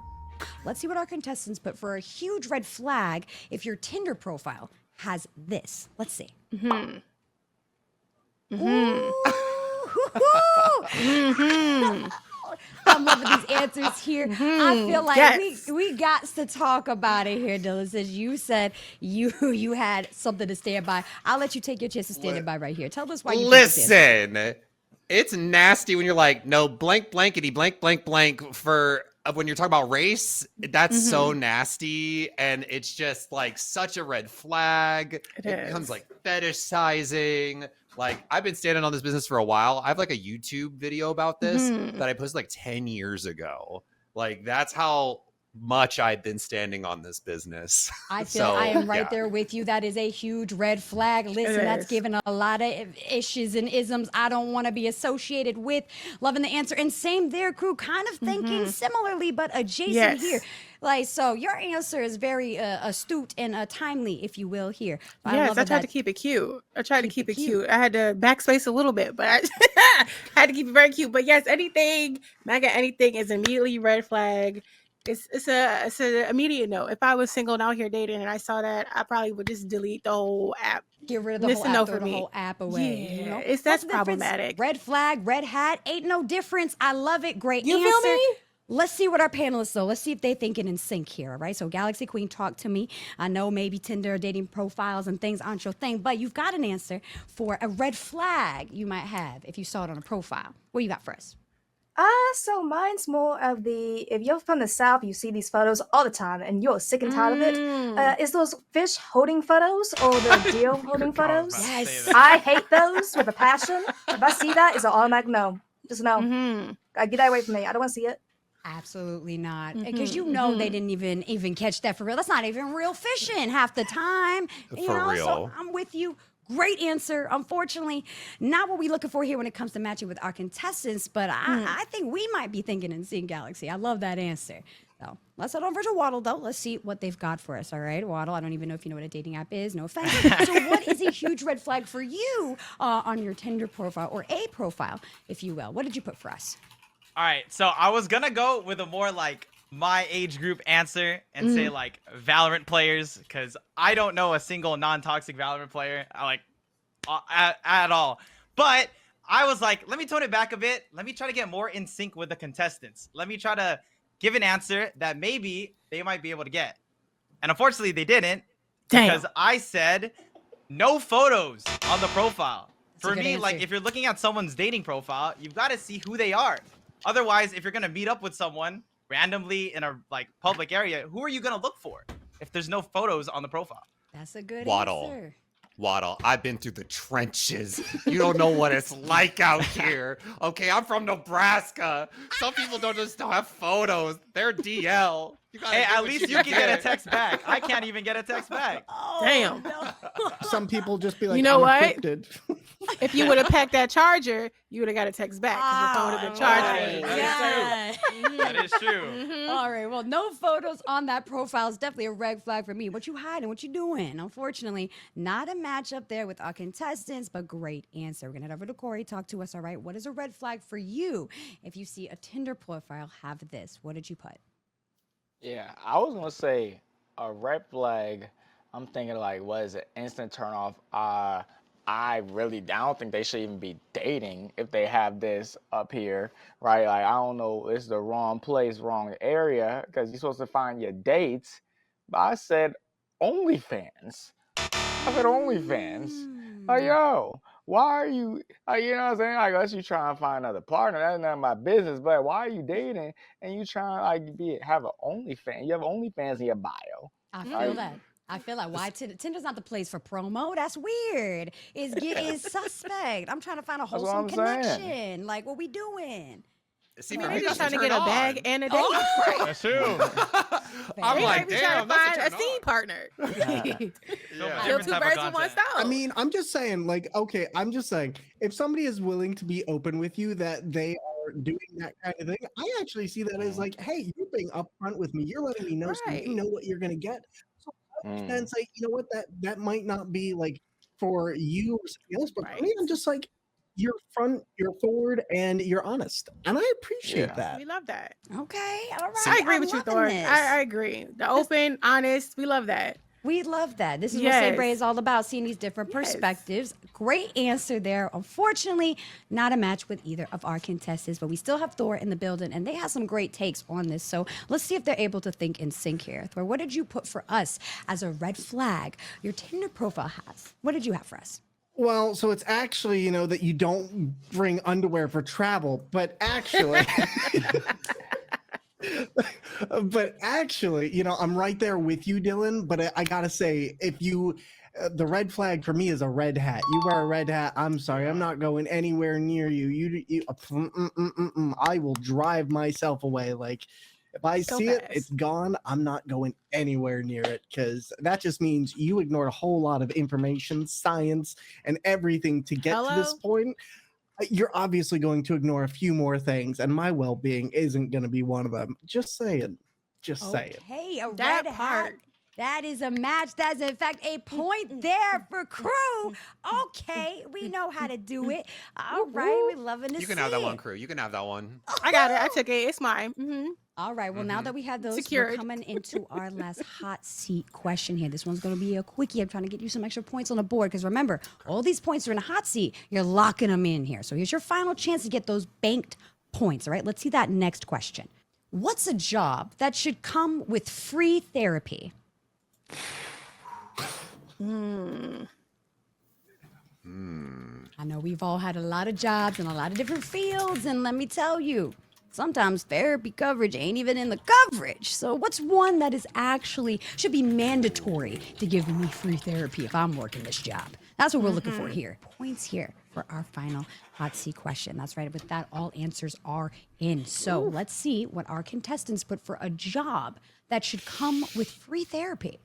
Let's see what our contestants put for a huge red flag if your Tinder profile has this. Let's see. Mm-hmm. Ooh. Mm-hmm. I'm loving these answers here. I feel like Yes. we got to talk about it here, Dylan. Since you said you had something to stand by, I'll let you take your chance to stand by right here. Tell us why you picked this answer. Listen, it's nasty when you're like, no, blank, blankety, blank, blank, blank for when you're talking about race. That's so nasty. And it's just like such a red flag. It becomes is. like fetishizing. Like, I've been standing on this business for a while. I have like a YouTube video about this that I posted like 10 years ago. Like, that's how much I've been standing on this business. I feel So, I am right yeah. there with you. That is a huge red flag. Listen, that's is. given a lot of issues and isms I don't want to be associated with. Loving the answer. And same there, crew, kind of thinking similarly, but adjacent Yes. here. Like, so your answer is very astute and timely, if you will, here. I Yes, love I that tried to keep it cute. I tried to keep it cute. cute. I had to backspace a little bit, but I had to keep it very cute. But yes, anything, MAGA anything is immediately red flag. It's a immediate no. If I was single and out here dating and I saw that, I probably would just delete the whole app. Get rid of the It's whole a app, no throw for the me. whole app away. Yeah, you know? that's What's the difference? problematic. Red flag, red hat, ain't no difference. I love it. Great You answer. feel me? Let's see what our panelists though. Let's see if they thinking in sync here. All right. So Galaxy Queen, talk to me. I know maybe Tinder dating profiles and things aren't your thing, but you've got an answer for a red flag you might have if you saw it on a profile. What you got for us? So mine's more of the, if you're from the South, you see these photos all the time and you're sick and tired of it. Is those fish holding photos or the deer holding photos? Yes. I hate those with a passion. If I see that, it's an automatic no. Just no. Get that away from me. I don't want to see it. Absolutely not. Because you know they didn't even catch that for real. That's not even real fishing half the time. For real. So I'm with you. Great answer. Unfortunately, not what we're looking for here when it comes to matching with our contestants, but I think we might be thinking in Sync Galaxy. I love that answer. So let's head over to Waddle, though. Let's see what they've got for us. All right, Waddle, I don't even know if you know what a dating app is. No offense. So what is a huge red flag for you on your Tinder profile or a profile, if you will? What did you put for us? All right, so I was gonna go with a more like my age group answer and say like Valorant players, because I don't know a single non-toxic Valorant player at all. But I was like, let me tone it back a bit. Let me try to get more in sync with the contestants. Let me try to give an answer that maybe they might be able to get. And unfortunately, they didn't. Damn. Because I said no photos on the profile. a For good me, like answer. if you're looking at someone's dating profile, you've got to see who they are. Otherwise, if you're gonna meet up with someone randomly in a like public area, who are you gonna look for if there's no photos on the profile? That's a good Waddle. answer. Waddle, I've been through the trenches. You don't know what it's like out here. Okay, I'm from Nebraska. Some people don't have photos. They're DL. Hey, at least you can get a text back. I can't even get a text back. Oh, Damn. no. Some people just be like, You know I'm what? encrypted. If you would have packed that charger, you would have got a text back because your phone would have been charged. Right. Yeah. That is true. All right. Well, no photos on that profile is definitely a red flag for me. What you hiding? What you doing? Unfortunately, not a match up there with our contestants, but great answer. We're gonna head over to Corey. Talk to us. All right. What is a red flag for you? If you see a Tinder profile, have this. What did you put? Yeah, I was gonna say a red flag. I'm thinking like, what is it? Instant turn off. I don't think they should even be dating if they have this up here, right? Like, I don't know, it's the wrong place, wrong area, because you're supposed to find your dates. But I said OnlyFans. I said OnlyFans. Like, yo, why are you, like, you know what I'm saying? Like, unless you trying to find another partner, that's none of my business. But why are you dating and you trying to like have an OnlyFans? You have OnlyFans in your bio. I feel that. I feel like why Tinder's not the place for promo. That's weird. It's suspect. I'm trying to find a what wholesome I'm saying. connection. Like, what we doing? See, I for mean, me, they're just that's trying to turn get a bag on. and a date. That's true. I'm They like, might be trying damn, to find that's a a scene turn partner. Yeah. Kill two birds with one stone. I mean, I'm just saying, like, okay, I'm just saying, if somebody is willing to be open with you that they are doing that kind of thing, I actually see that as like, hey, you're being upfront with me. You're letting me know so Right. you know what you're gonna get. So I understand, say, you know what, that might not be like for you or something else, but for me, I'm just like, you're front, you're forward, and you're honest, and I appreciate that. We love that. Okay, all right. I agree I'm with you, loving Thor. this. I agree. The open, honest, we love that. We love that. This is what Yes. Say Bray is all about, seeing these different Yes. perspectives. Great answer there. Unfortunately, not a match with either of our contestants, but we still have Thor in the building, and they have some great takes on this. So let's see if they're able to think in sync here. Thor, what did you put for us as a red flag your Tinder profile has? What did you have for us? Well, so it's actually, you know, that you don't bring underwear for travel, but actually, you know, I'm right there with you, Dylan. But I gotta say, if you, the red flag for me is a red hat. You wear a red hat. I'm sorry, I'm not going anywhere near you. I will drive myself away. Like, if I So see it, fast. it's gone. I'm not going anywhere near it because that just means you ignored a whole lot of information, science, and everything to get to this Hello? point. You're obviously going to ignore a few more things, and my well-being isn't going to be one of them. Just saying. Just saying. Okay, a That red hat. part. That is a match. That's in fact a point there for crew. Okay, we know how to do it. All right, we're loving to You can see have that it. one, crew. You can have that one. I got it. I took it. It's mine. All right, well, now that we have those, we're Secured. coming into our last hot seat question here. This one's going to be a quickie. I'm trying to get you some extra points on the board because remember, all these points are in a hot seat. You're locking them in here. So here's your final chance to get those banked points. All right, let's see that next question. What's a job that should come with free therapy? I know we've all had a lot of jobs in a lot of different fields, and let me tell you, sometimes therapy coverage ain't even in the coverage. So what's one that is actually should be mandatory to give me free therapy if I'm working this job? That's what we're looking for here. Points here for our final hot seat question. That's right. With that, all answers are in. So let's see what our contestants put for a job that should come with free therapy.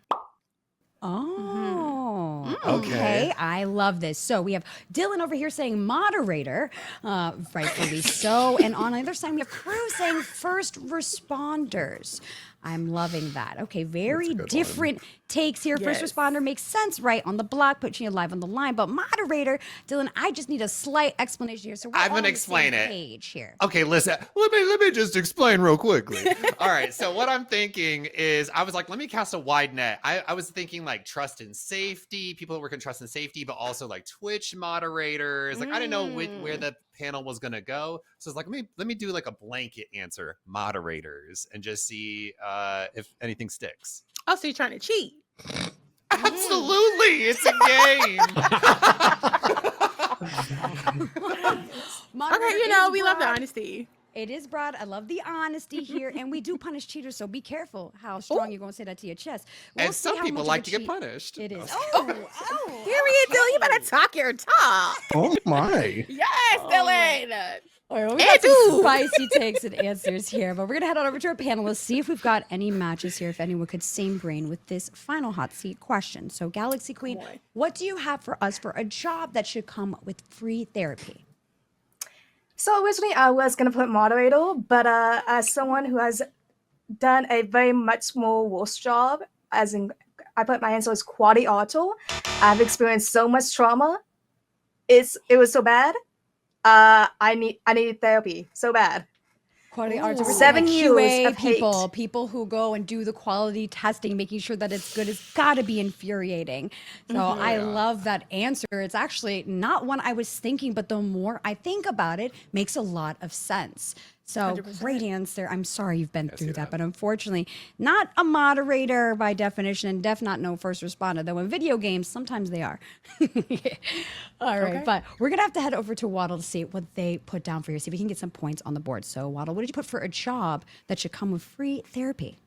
Oh, okay. I love this. So we have Dylan over here saying moderator, rightfully so. And on the other side, we have Crew saying first responders. I'm loving that. Okay, very different takes here. First Yes. responder makes sense, right? On the block, putting you live on the line. But moderator, Dylan, I just need a slight explanation here. So we're I'm all gonna on the same explain it. page here. Okay, listen. Let me just explain real quickly. All right. So what I'm thinking is, I was like, let me cast a wide net. I was thinking like trust and safety, people that work in trust and safety, but also like Twitch moderators. Like I didn't know where the panel was gonna go, so it's like let me do like a blanket answer, moderators, and just see if anything sticks. Oh, so you're trying to cheat? Absolutely, it's a game. Okay, you know, we love the honesty. It is broad. I love the honesty here, and we do punish cheaters, so be careful how strong you're going to say that to your chest. We'll And see some how people much of like a to get cheat punished. It is. Period, Dylan. You better talk your talk. Oh my. Yes, Dylan. All right, well, we got some spicy takes and answers here, but we're gonna head on over to our panelists, see if we've got any matches here, if anyone could same brain with this final hot seat question. So, Galaxy Queen, what do you have for us for a job that should come with free therapy? So originally I was gonna put moderator, but as someone who has done a very much more worse job, as in I put my answer as quality auto. I've experienced so much trauma. It was so bad. I need therapy so bad. Quality art over 7 years QA of hate. people who go and do the quality testing, making sure that it's good, has got to be infuriating. So I love that answer. It's actually not one I was thinking, but the more I think about it, makes a lot of sense. So 100%. Great answer. I'm sorry you've been through that, but unfortunately, not a moderator by definition, and not no first responder. Though in video games, sometimes they are. All right, but we're gonna have to head over to Waddle to see what they put down for you. See if we can get some points on the board. So Waddle, what did you put for a job that should come with free therapy?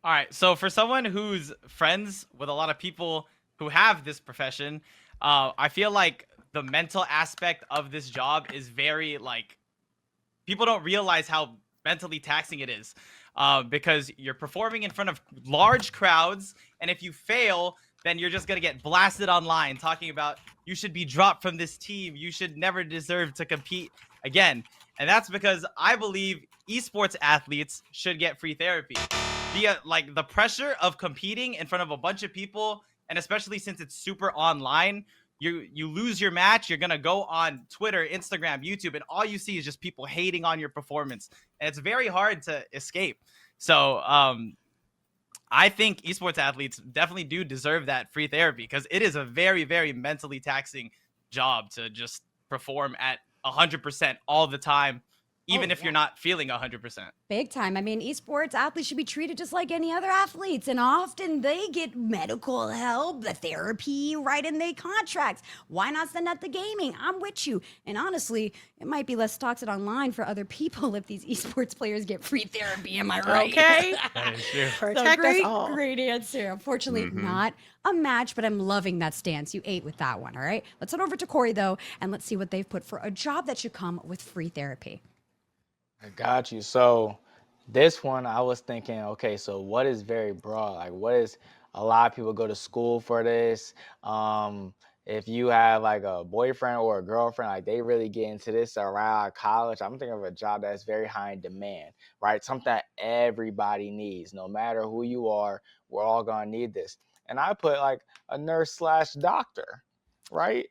All right, so for someone who's friends with a lot of people who have this profession, I feel like the mental aspect of this job is very like, people don't realize how mentally taxing it is, because you're performing in front of large crowds, and if you fail, then you're just gonna get blasted online talking about you should be dropped from this team, you should never deserve to compete again. And that's because I believe esports athletes should get free therapy. Like the pressure of competing in front of a bunch of people, and especially since it's super online, you lose your match, you're gonna go on Twitter, Instagram, YouTube, and all you see is just people hating on your performance, and it's very hard to escape. So I think esports athletes definitely do deserve that free therapy, because it is a very, very mentally taxing job to just perform at 100% all the time, even if you're not feeling 100%. Big time. I mean, esports athletes should be treated just like any other athletes, and often they get medical help, the therapy right in their contracts. Why not send that to gaming? I'm with you. And honestly, it might be less toxic online for other people if these esports players get free therapy. Am I right? Okay. That is true. Protect us all. Great answer. Unfortunately, not a match, but I'm loving that stance. You ate with that one. All right. Let's head over to Corey though, and let's see what they've put for a job that should come with free therapy. I got you. So this one, I was thinking, okay, so what is very broad? Like, what is, a lot of people go to school for this. If you have like a boyfriend or a girlfriend, like they really get into this around college. I'm thinking of a job that's very high in demand, right? Something that everybody needs, no matter who you are, we're all gonna need this. And I put like a nurse slash doctor, right?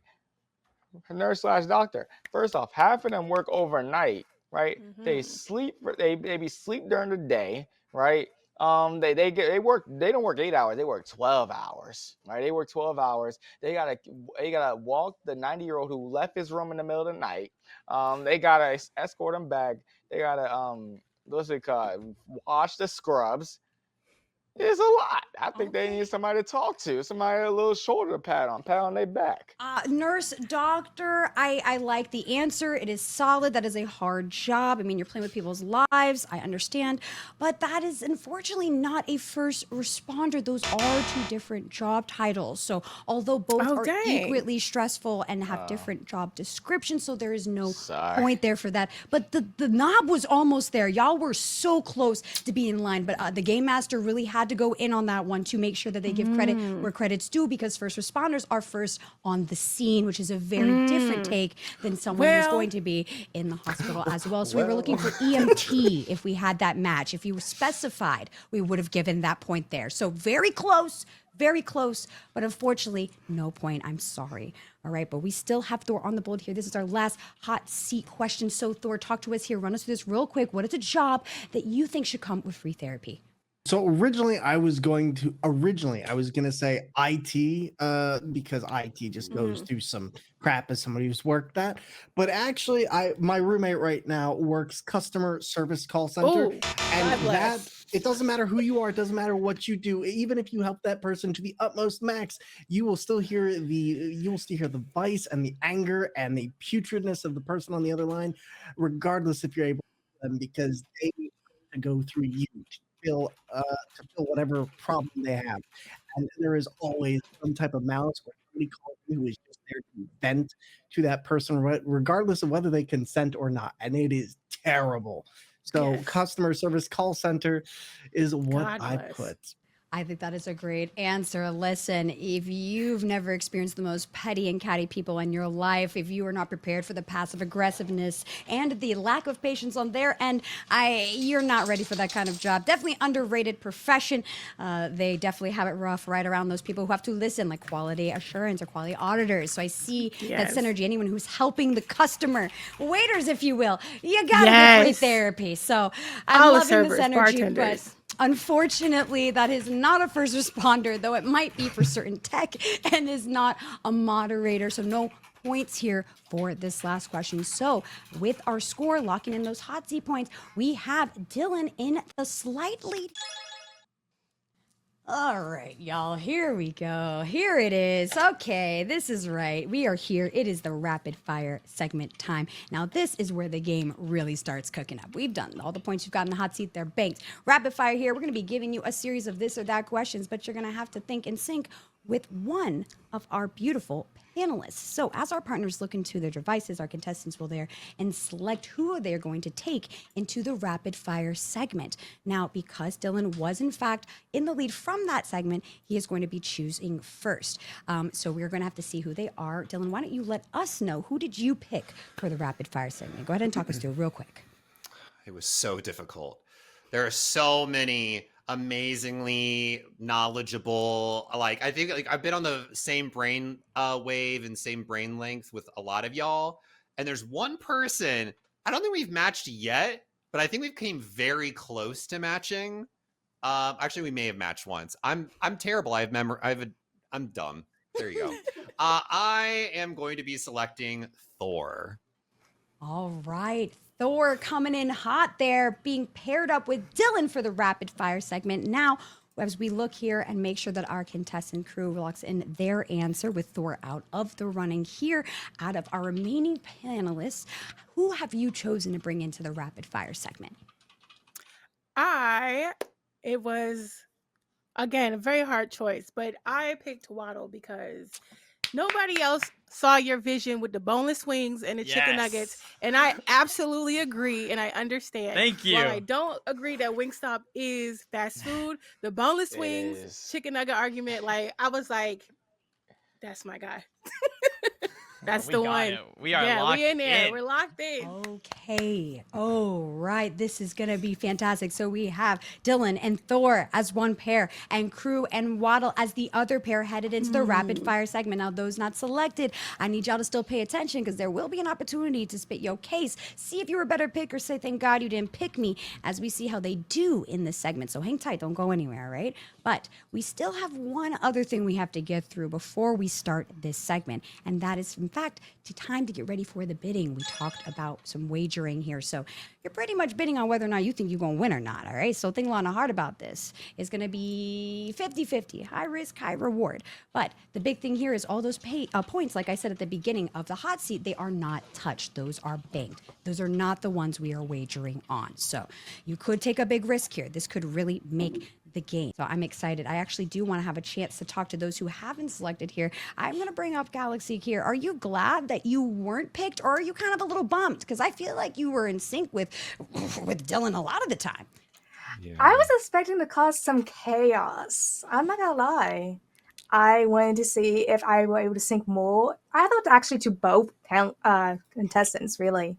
A nurse slash doctor. First off, half of them work overnight, right? They sleep, they be sleep during the day, right? They don't work 8 hours, they work 12 hours, right? They work 12 hours. They gotta walk the 90-year-old who left his room in the middle of the night. They gotta escort him back. They gotta what's it called? Wash the scrubs. It's a lot. I think they need somebody to talk to, somebody a little shoulder to pat on their back. Nurse, doctor, I like the answer. It is solid. That is a hard job. I mean, you're playing with people's lives. I understand. But that is unfortunately not a first responder. Those are two different job titles. So although both are equally stressful and have different job descriptions, so there is no point there for that. But the knob was almost there. Y'all were so close to being in line. But the Game Master really had to go in on that one to make sure that they give credit where credit's due, because first responders are first on the scene, which is a very different take than someone who's going to be in the hospital as well. So we were looking for EMT if we had that match. If you specified, we would have given that point there. So very close, but unfortunately, no point. I'm sorry. All right, but we still have Thor on the board here. This is our last hot seat question. So Thor, talk to us here. Run us through this real quick. What is a job that you think should come with free therapy? So originally I was going to say IT, because IT just goes through some crap as somebody who's worked that. But actually my roommate right now works customer service call center. Ooh, and God bless. It doesn't matter who you are. It doesn't matter what you do. Even if you help that person to the utmost max, you will still hear the vice and the anger and the putridness of the person on the other line, regardless if you're able to them, because they need to go through you to fill whatever problem they have. And there is always some type of malice or somebody calls you who is just there to vent to that person, regardless of whether they consent or not. And it is terrible. So Yes. customer service call center is what God I bless. put. I think that is a great answer. Listen, if you've never experienced the most petty and catty people in your life, if you are not prepared for the passive aggressiveness and the lack of patience on their end, you're not ready for that kind of job. Definitely underrated profession. They definitely have it rough right around those people who have to listen, like quality assurance or quality auditors. So I see Yes. that synergy. Anyone who's helping the customer, waiters, if you will, you gotta get free Yes. therapy. So I'm All the loving this servers, energy, bartenders. but unfortunately, that is not a first responder, though it might be for certain tech, and is not a moderator. So no points here for this last question. So with our score locking in those hot seat points, we have Dylan in the slight lead. All right, y'all, here we go. Here it is. Okay, this is right. We are here. It is the rapid fire segment time. Now, this is where the game really starts cooking up. We've done all the points you've got in the hot seat, they're banked. Rapid fire here. We're going to be giving you a series of this or that questions, but you're going to have to think in sync with one of our beautiful panelists. So as our partners look into their devices, our contestants will there and select who they're going to take into the rapid fire segment. Now, because Dylan was in fact in the lead from that segment, he is going to be choosing first. So we're going to have to see who they are. Dylan, why don't you let us know, who did you pick for the rapid fire segment? Go ahead and talk us through real quick. It was so difficult. There are so many amazingly knowledgeable, like I think like I've been on the same brain wave and same brain length with a lot of y'all, and there's one person I don't think we've matched yet, but I think we've came very close to matching. Actually, we may have matched once. I'm terrible. I'm dumb. There you go. I am going to be selecting Thor. All right. Thor coming in hot there, being paired up with Dylan for the rapid fire segment. Now, as we look here and make sure that our contestant crew locks in their answer with Thor out of the running here, out of our remaining panelists, who have you chosen to bring into the rapid fire segment? It was, again, a very hard choice, but I picked Waddle because nobody else saw your vision with the boneless wings and the chicken nuggets. Yes. And I absolutely agree and I understand. Thank you. While I don't agree that Wingstop is fast food, the boneless It wings, is. chicken nugget argument, like I was like, that's my guy. That's We the got one. it. We are Yeah, locked we in there. in. We're locked in. Okay. Oh, right. This is going to be fantastic. So we have Dylan and Thor as one pair, and Crew and Waddle as the other pair headed into the rapid fire segment. Now, those not selected, I need y'all to still pay attention because there will be an opportunity to spit your case. See if you were a better pick or say, thank God you didn't pick me, as we see how they do in this segment. So hang tight. Don't go anywhere, all right? But we still have one other thing we have to get through before we start this segment, and that is, in fact, time to get ready for the bidding. We talked about some wagering here, so you're pretty much bidding on whether or not you think you're going to win or not, all right? So think long and hard about this. It's going to be 50-50, high risk, high reward. But the big thing here is all those points, like I said at the beginning of the hot seat, they are not touched. Those are banked. Those are not the ones we are wagering on. So you could take a big risk here. This could really make the game. So I'm excited. I actually do want to have a chance to talk to those who haven't selected here. I'm going to bring up Galaxy here. Are you glad that you weren't picked, or are you kind of a little bummed? Because I feel like you were in sync with Dylan a lot of the time. I was expecting to cause some chaos. I'm not gonna lie. I wanted to see if I were able to sync more. I thought actually to both contestants, really.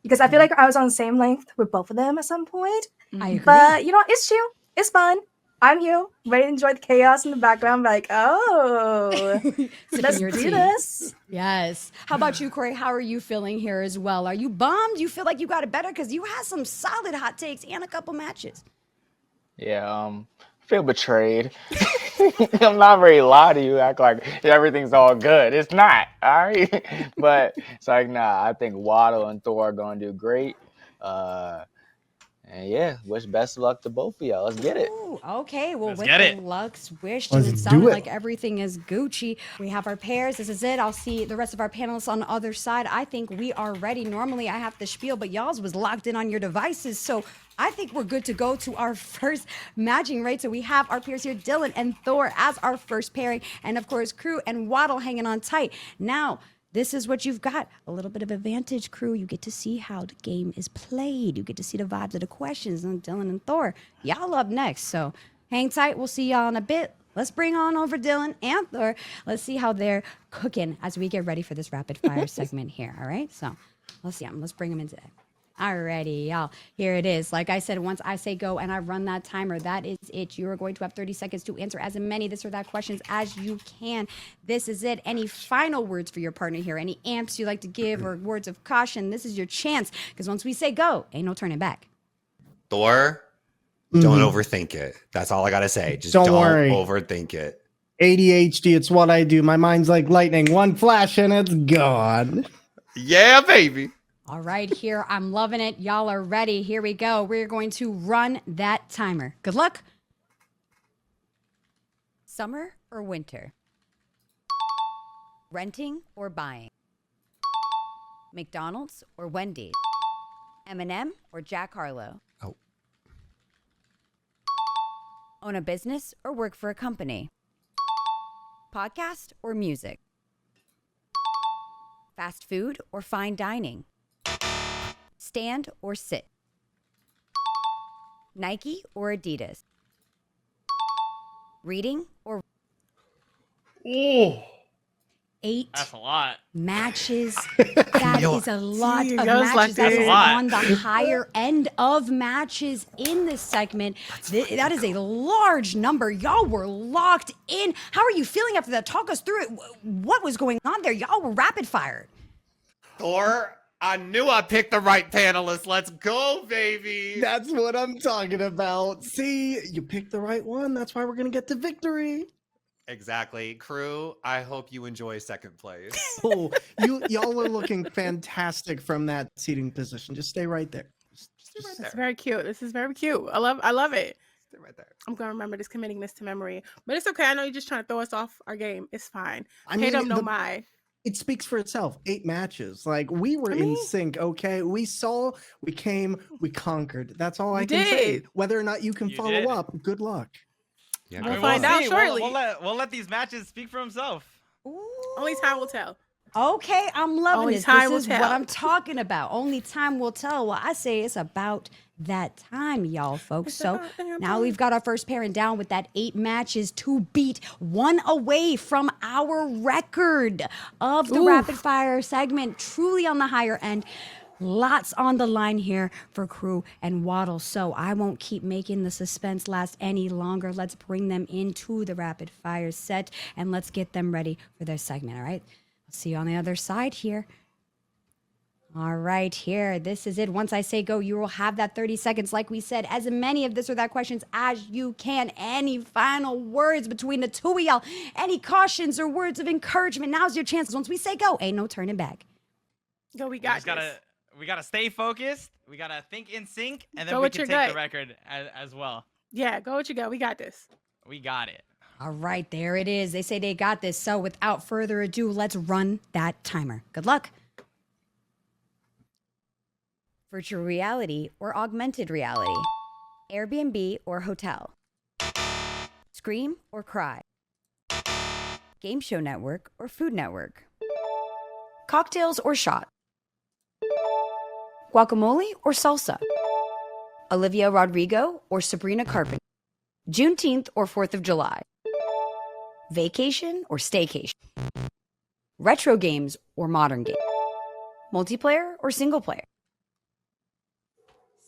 Because I feel like I was on the same length with both of them at some point. I agree. But, you know, it's chill. It's fun. I'm here, ready to enjoy the chaos in the background. Like, oh, let's your do tea. this. Yes. How about you, Corey? How are you feeling here as well? Are you bummed? You feel like you got it better? Because you had some solid hot takes and a couple matches. Yeah, I feel betrayed. I'm not very lie to you. Act like everything's all good. It's not. All right, but it's like nah. I think Waddle and Thor are gonna do great. And yeah, wish best of luck to both of y'all. Let's get it. Ooh, okay, well, Let's with get the it. lucks wished, and Let's it do sounded it. like everything is Gucci. We have our pairs. This is it. I'll see the rest of our panelists on the other side. I think we are ready. Normally, I have to spiel, but y'all's was locked in on your devices, so I think we're good to go to our first matching, right? So we have our pairs here, Dylan and Thor, as our first pairing, and of course, Crew and Waddle hanging on tight. Now, this is what you've got. A little bit of advantage, Crew. You get to see how the game is played. You get to see the vibes of the questions. And Dylan and Thor, y'all up next. So hang tight. We'll see y'all in a bit. Let's bring on over Dylan and Thor. Let's see how they're cooking as we get ready for this rapid fire segment here. All right. So let's see. Let's bring them in today. Alrighty, y'all. Here it is. Like I said, once I say go and I run that timer, that is it. You are going to have 30 seconds to answer as many this or that questions as you can. This is it. Any final words for your partner here? Any amps you like to give or words of caution? This is your chance. Because once we say go, ain't no turning back. Thor, don't overthink it. That's all I gotta say. Just Don't don't worry. overthink it. ADHD, it's what I do. My mind's like lightning. One flash and it's gone. Yeah, baby. All right, here. I'm loving it. Y'all are ready. Here we go. We're going to run that timer. Good luck. Summer or winter? Renting or buying? McDonald's or Wendy's? M&M or Jack Harlow? Oh. Own a business or work for a company? Podcast or music? Fast food or fine dining? Stand or sit? Nike or Adidas? Reading or... Oh. 8 That's a lot. matches. That Yo, is a lot Gee, of that was matches. like That this. is a lot. on the higher end of matches in this segment. That is a large number. Y'all were locked in. How are you feeling after that? Talk us through it. What was going on there? Y'all were rapid fired. Thor, I knew I picked the right panelist. Let's go, baby. That's what I'm talking about. See, you picked the right one. That's why we're going to get to victory. Exactly. Crew, I hope you enjoy second place. Oh, y'all are looking fantastic from that seating position. Just stay right there. Stay right It's there. very cute. This is very cute. I love it. Stay right there. I'm gonna remember this, committing this to memory. But it's okay. I know you're just trying to throw us off our game. It's fine. I Hate them, mean, no the- my. it speaks for itself. 8 matches. Like, we were I in mean- sync, okay? We saw, we came, we conquered. That's all I You can say. did. Whether or not you can You follow did. up, good luck. Yeah, We'll good find luck. out see. shortly. We'll let these matches speak for themselves. Only time will tell. Okay, I'm loving Only this. time will This is what tell. I'm talking about. Only time will tell. Well, I say it's about that time, y'all, folks. It's So about damn now time. we've got our first pairing down with that 8 matches to beat, one away from our record of the Oof. rapid fire segment. Truly on the higher end. Lots on the line here for Crew and Waddle. So I won't keep making the suspense last any longer. Let's bring them into the rapid fire set and let's get them ready for their segment. All right. I'll see you on the other side here. All right, here. This is it. Once I say go, you will have that 30 seconds, like we said, as many of this or that questions as you can. Any final words between the two of y'all? Any cautions or words of encouragement? Now's your chance. Once we say go, ain't no turning back. Go, we We got just this. gotta stay focused. We gotta think in sync, and then Go we with can your take the gut. record as well. Yeah, go what you got. We got this. We got it. All right, there it is. They say they got this. So without further ado, let's run that timer. Good luck. Virtual reality or augmented reality? Airbnb or hotel? Scream or cry? Game show network or Food Network? Cocktails or shot? Guacamole or salsa? Olivia Rodrigo or Sabrina Carpenter? Juneteenth or 4th of July? Vacation or staycation? Retro games or modern games? Multiplayer or single player?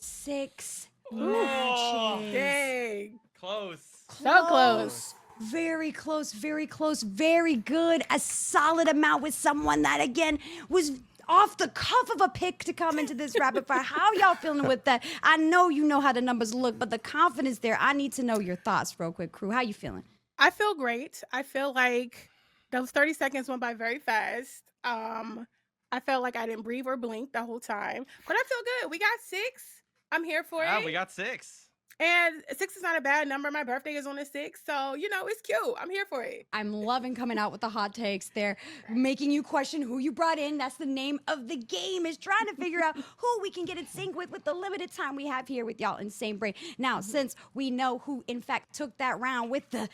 6 matches. Dang. Close. So close. Very close, very close, very good. A solid amount with someone that, again, was off the cuff of a pick to come into this rapid fire. How y'all feeling with that? I know you know how the numbers look, but the confidence there, I need to know your thoughts real quick, Crew. How you feeling? I feel great. I feel like those 30 seconds went by very fast. I felt like I didn't breathe or blink the whole time, but I feel good. We got 6. I'm here for Yeah, it. we got 6. And 6 is not a bad number. My birthday is on the 6th. So, it's cute. I'm here for it. I'm loving coming out with the hot takes. They're making you question who you brought in. That's the name of the game, is trying to figure out who we can get in sync with the limited time we have here with y'all in Same Brain. Now, since we know who, in fact, took that round with the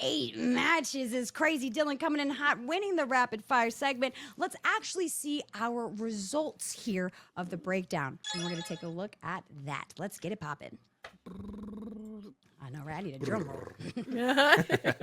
8 matches is crazy. Dylan coming in hot, winning the rapid fire segment. Let's actually see our results here of the breakdown. And we're going to take a look at that. Let's get it poppin'. I know, right? I need a drum roll.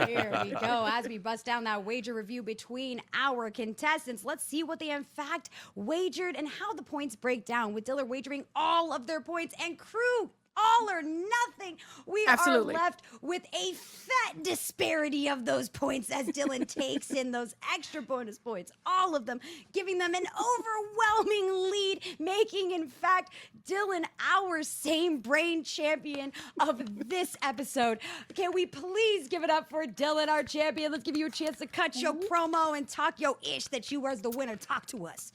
Here we go. As we bust down that wager review between our contestants, let's see what they in fact wagered and how the points break down, with Diller wagering all of their points and crew all or nothing. We Absolutely. are left with a fat disparity of those points as Dylan takes in those extra bonus points, all of them, giving them an overwhelming lead, making, in fact, Dylan our Same Brain champion of this episode. Can we please give it up for Dylan, our champion? Let's give you a chance to cut your promo and talk your ish that you as the winner. Talk to us.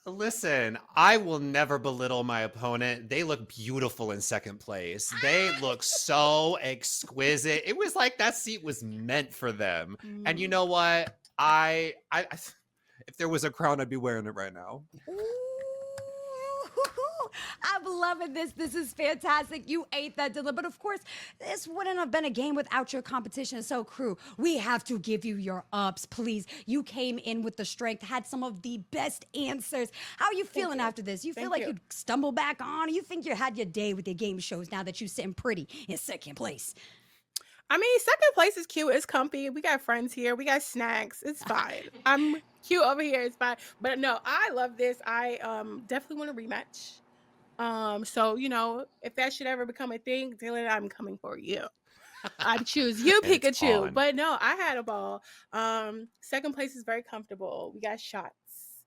Listen, I will never belittle my opponent. They look beautiful in second place. They look so exquisite. It was like that seat was meant for them. And you know what? I if there was a crown, I'd be wearing it right now. Ooh, I'm loving this. This is fantastic. You ate that, Dylan. But of course, this wouldn't have been a game without your competition. So, crew, we have to give you your ups, please. You came in with the strength, had some of the best answers. How are you feeling after this? You feel like you'd stumble back on? Or you think you had your day with your game shows now that you're sitting pretty in second place? I mean, second place is cute. It's comfy. We got friends here. We got snacks. It's fine. I'm cute over here. It's fine. But no, I love this. I definitely want a rematch. So, if that should ever become a thing, Dylan, I'm coming for you. I choose you, Pikachu. But no, I had a ball. Second place is very comfortable. We got shots.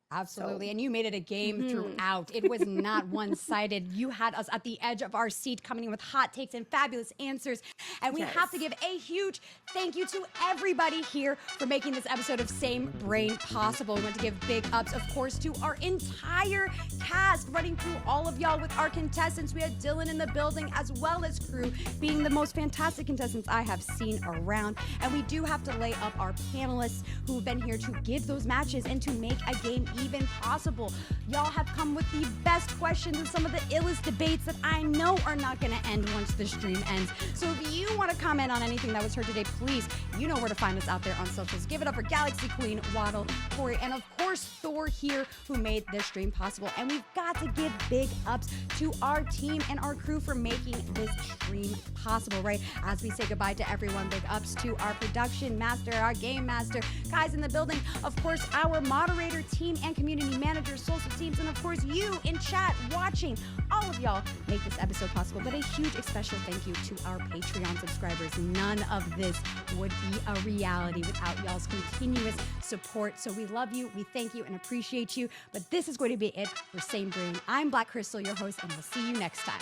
Absolutely. And you made it a game throughout. It was not one-sided. You had us at the edge of our seat coming in with hot takes and fabulous answers. And we have to give a huge thank you to everybody here for making this episode of Same Brain possible. We want to give big ups, of course, to our entire cast, running through all of y'all with our contestants. We had Dylan in the building, as well as crew, being the most fantastic contestants I have seen around. And we do have to lay up our panelists who have been here to give those matches and to make a game even possible. Y'all have come with the best questions and some of the illest debates that I know are not going to end once the stream ends. So if you want to comment on anything that was heard today, please, you know where to find us out there on socials. Give it up for Galaxy Queen, Waddle, Corey, and of course Thor here, who made this stream possible. And we've got to give big ups to our team and our crew for making this stream possible, right? As we say goodbye to everyone, big ups to our production master, our game master, guys in the building, of course, our moderator team and community managers, social teams, and of course you in chat watching. All of y'all make this episode possible, but a huge special thank you to our Patreon subscribers. None of this would be a reality without y'all's continuous support. So we love you, we thank you, and appreciate you. But this is going to be it for Same Brain. I'm Black Crystal, your host, and we'll see you next time.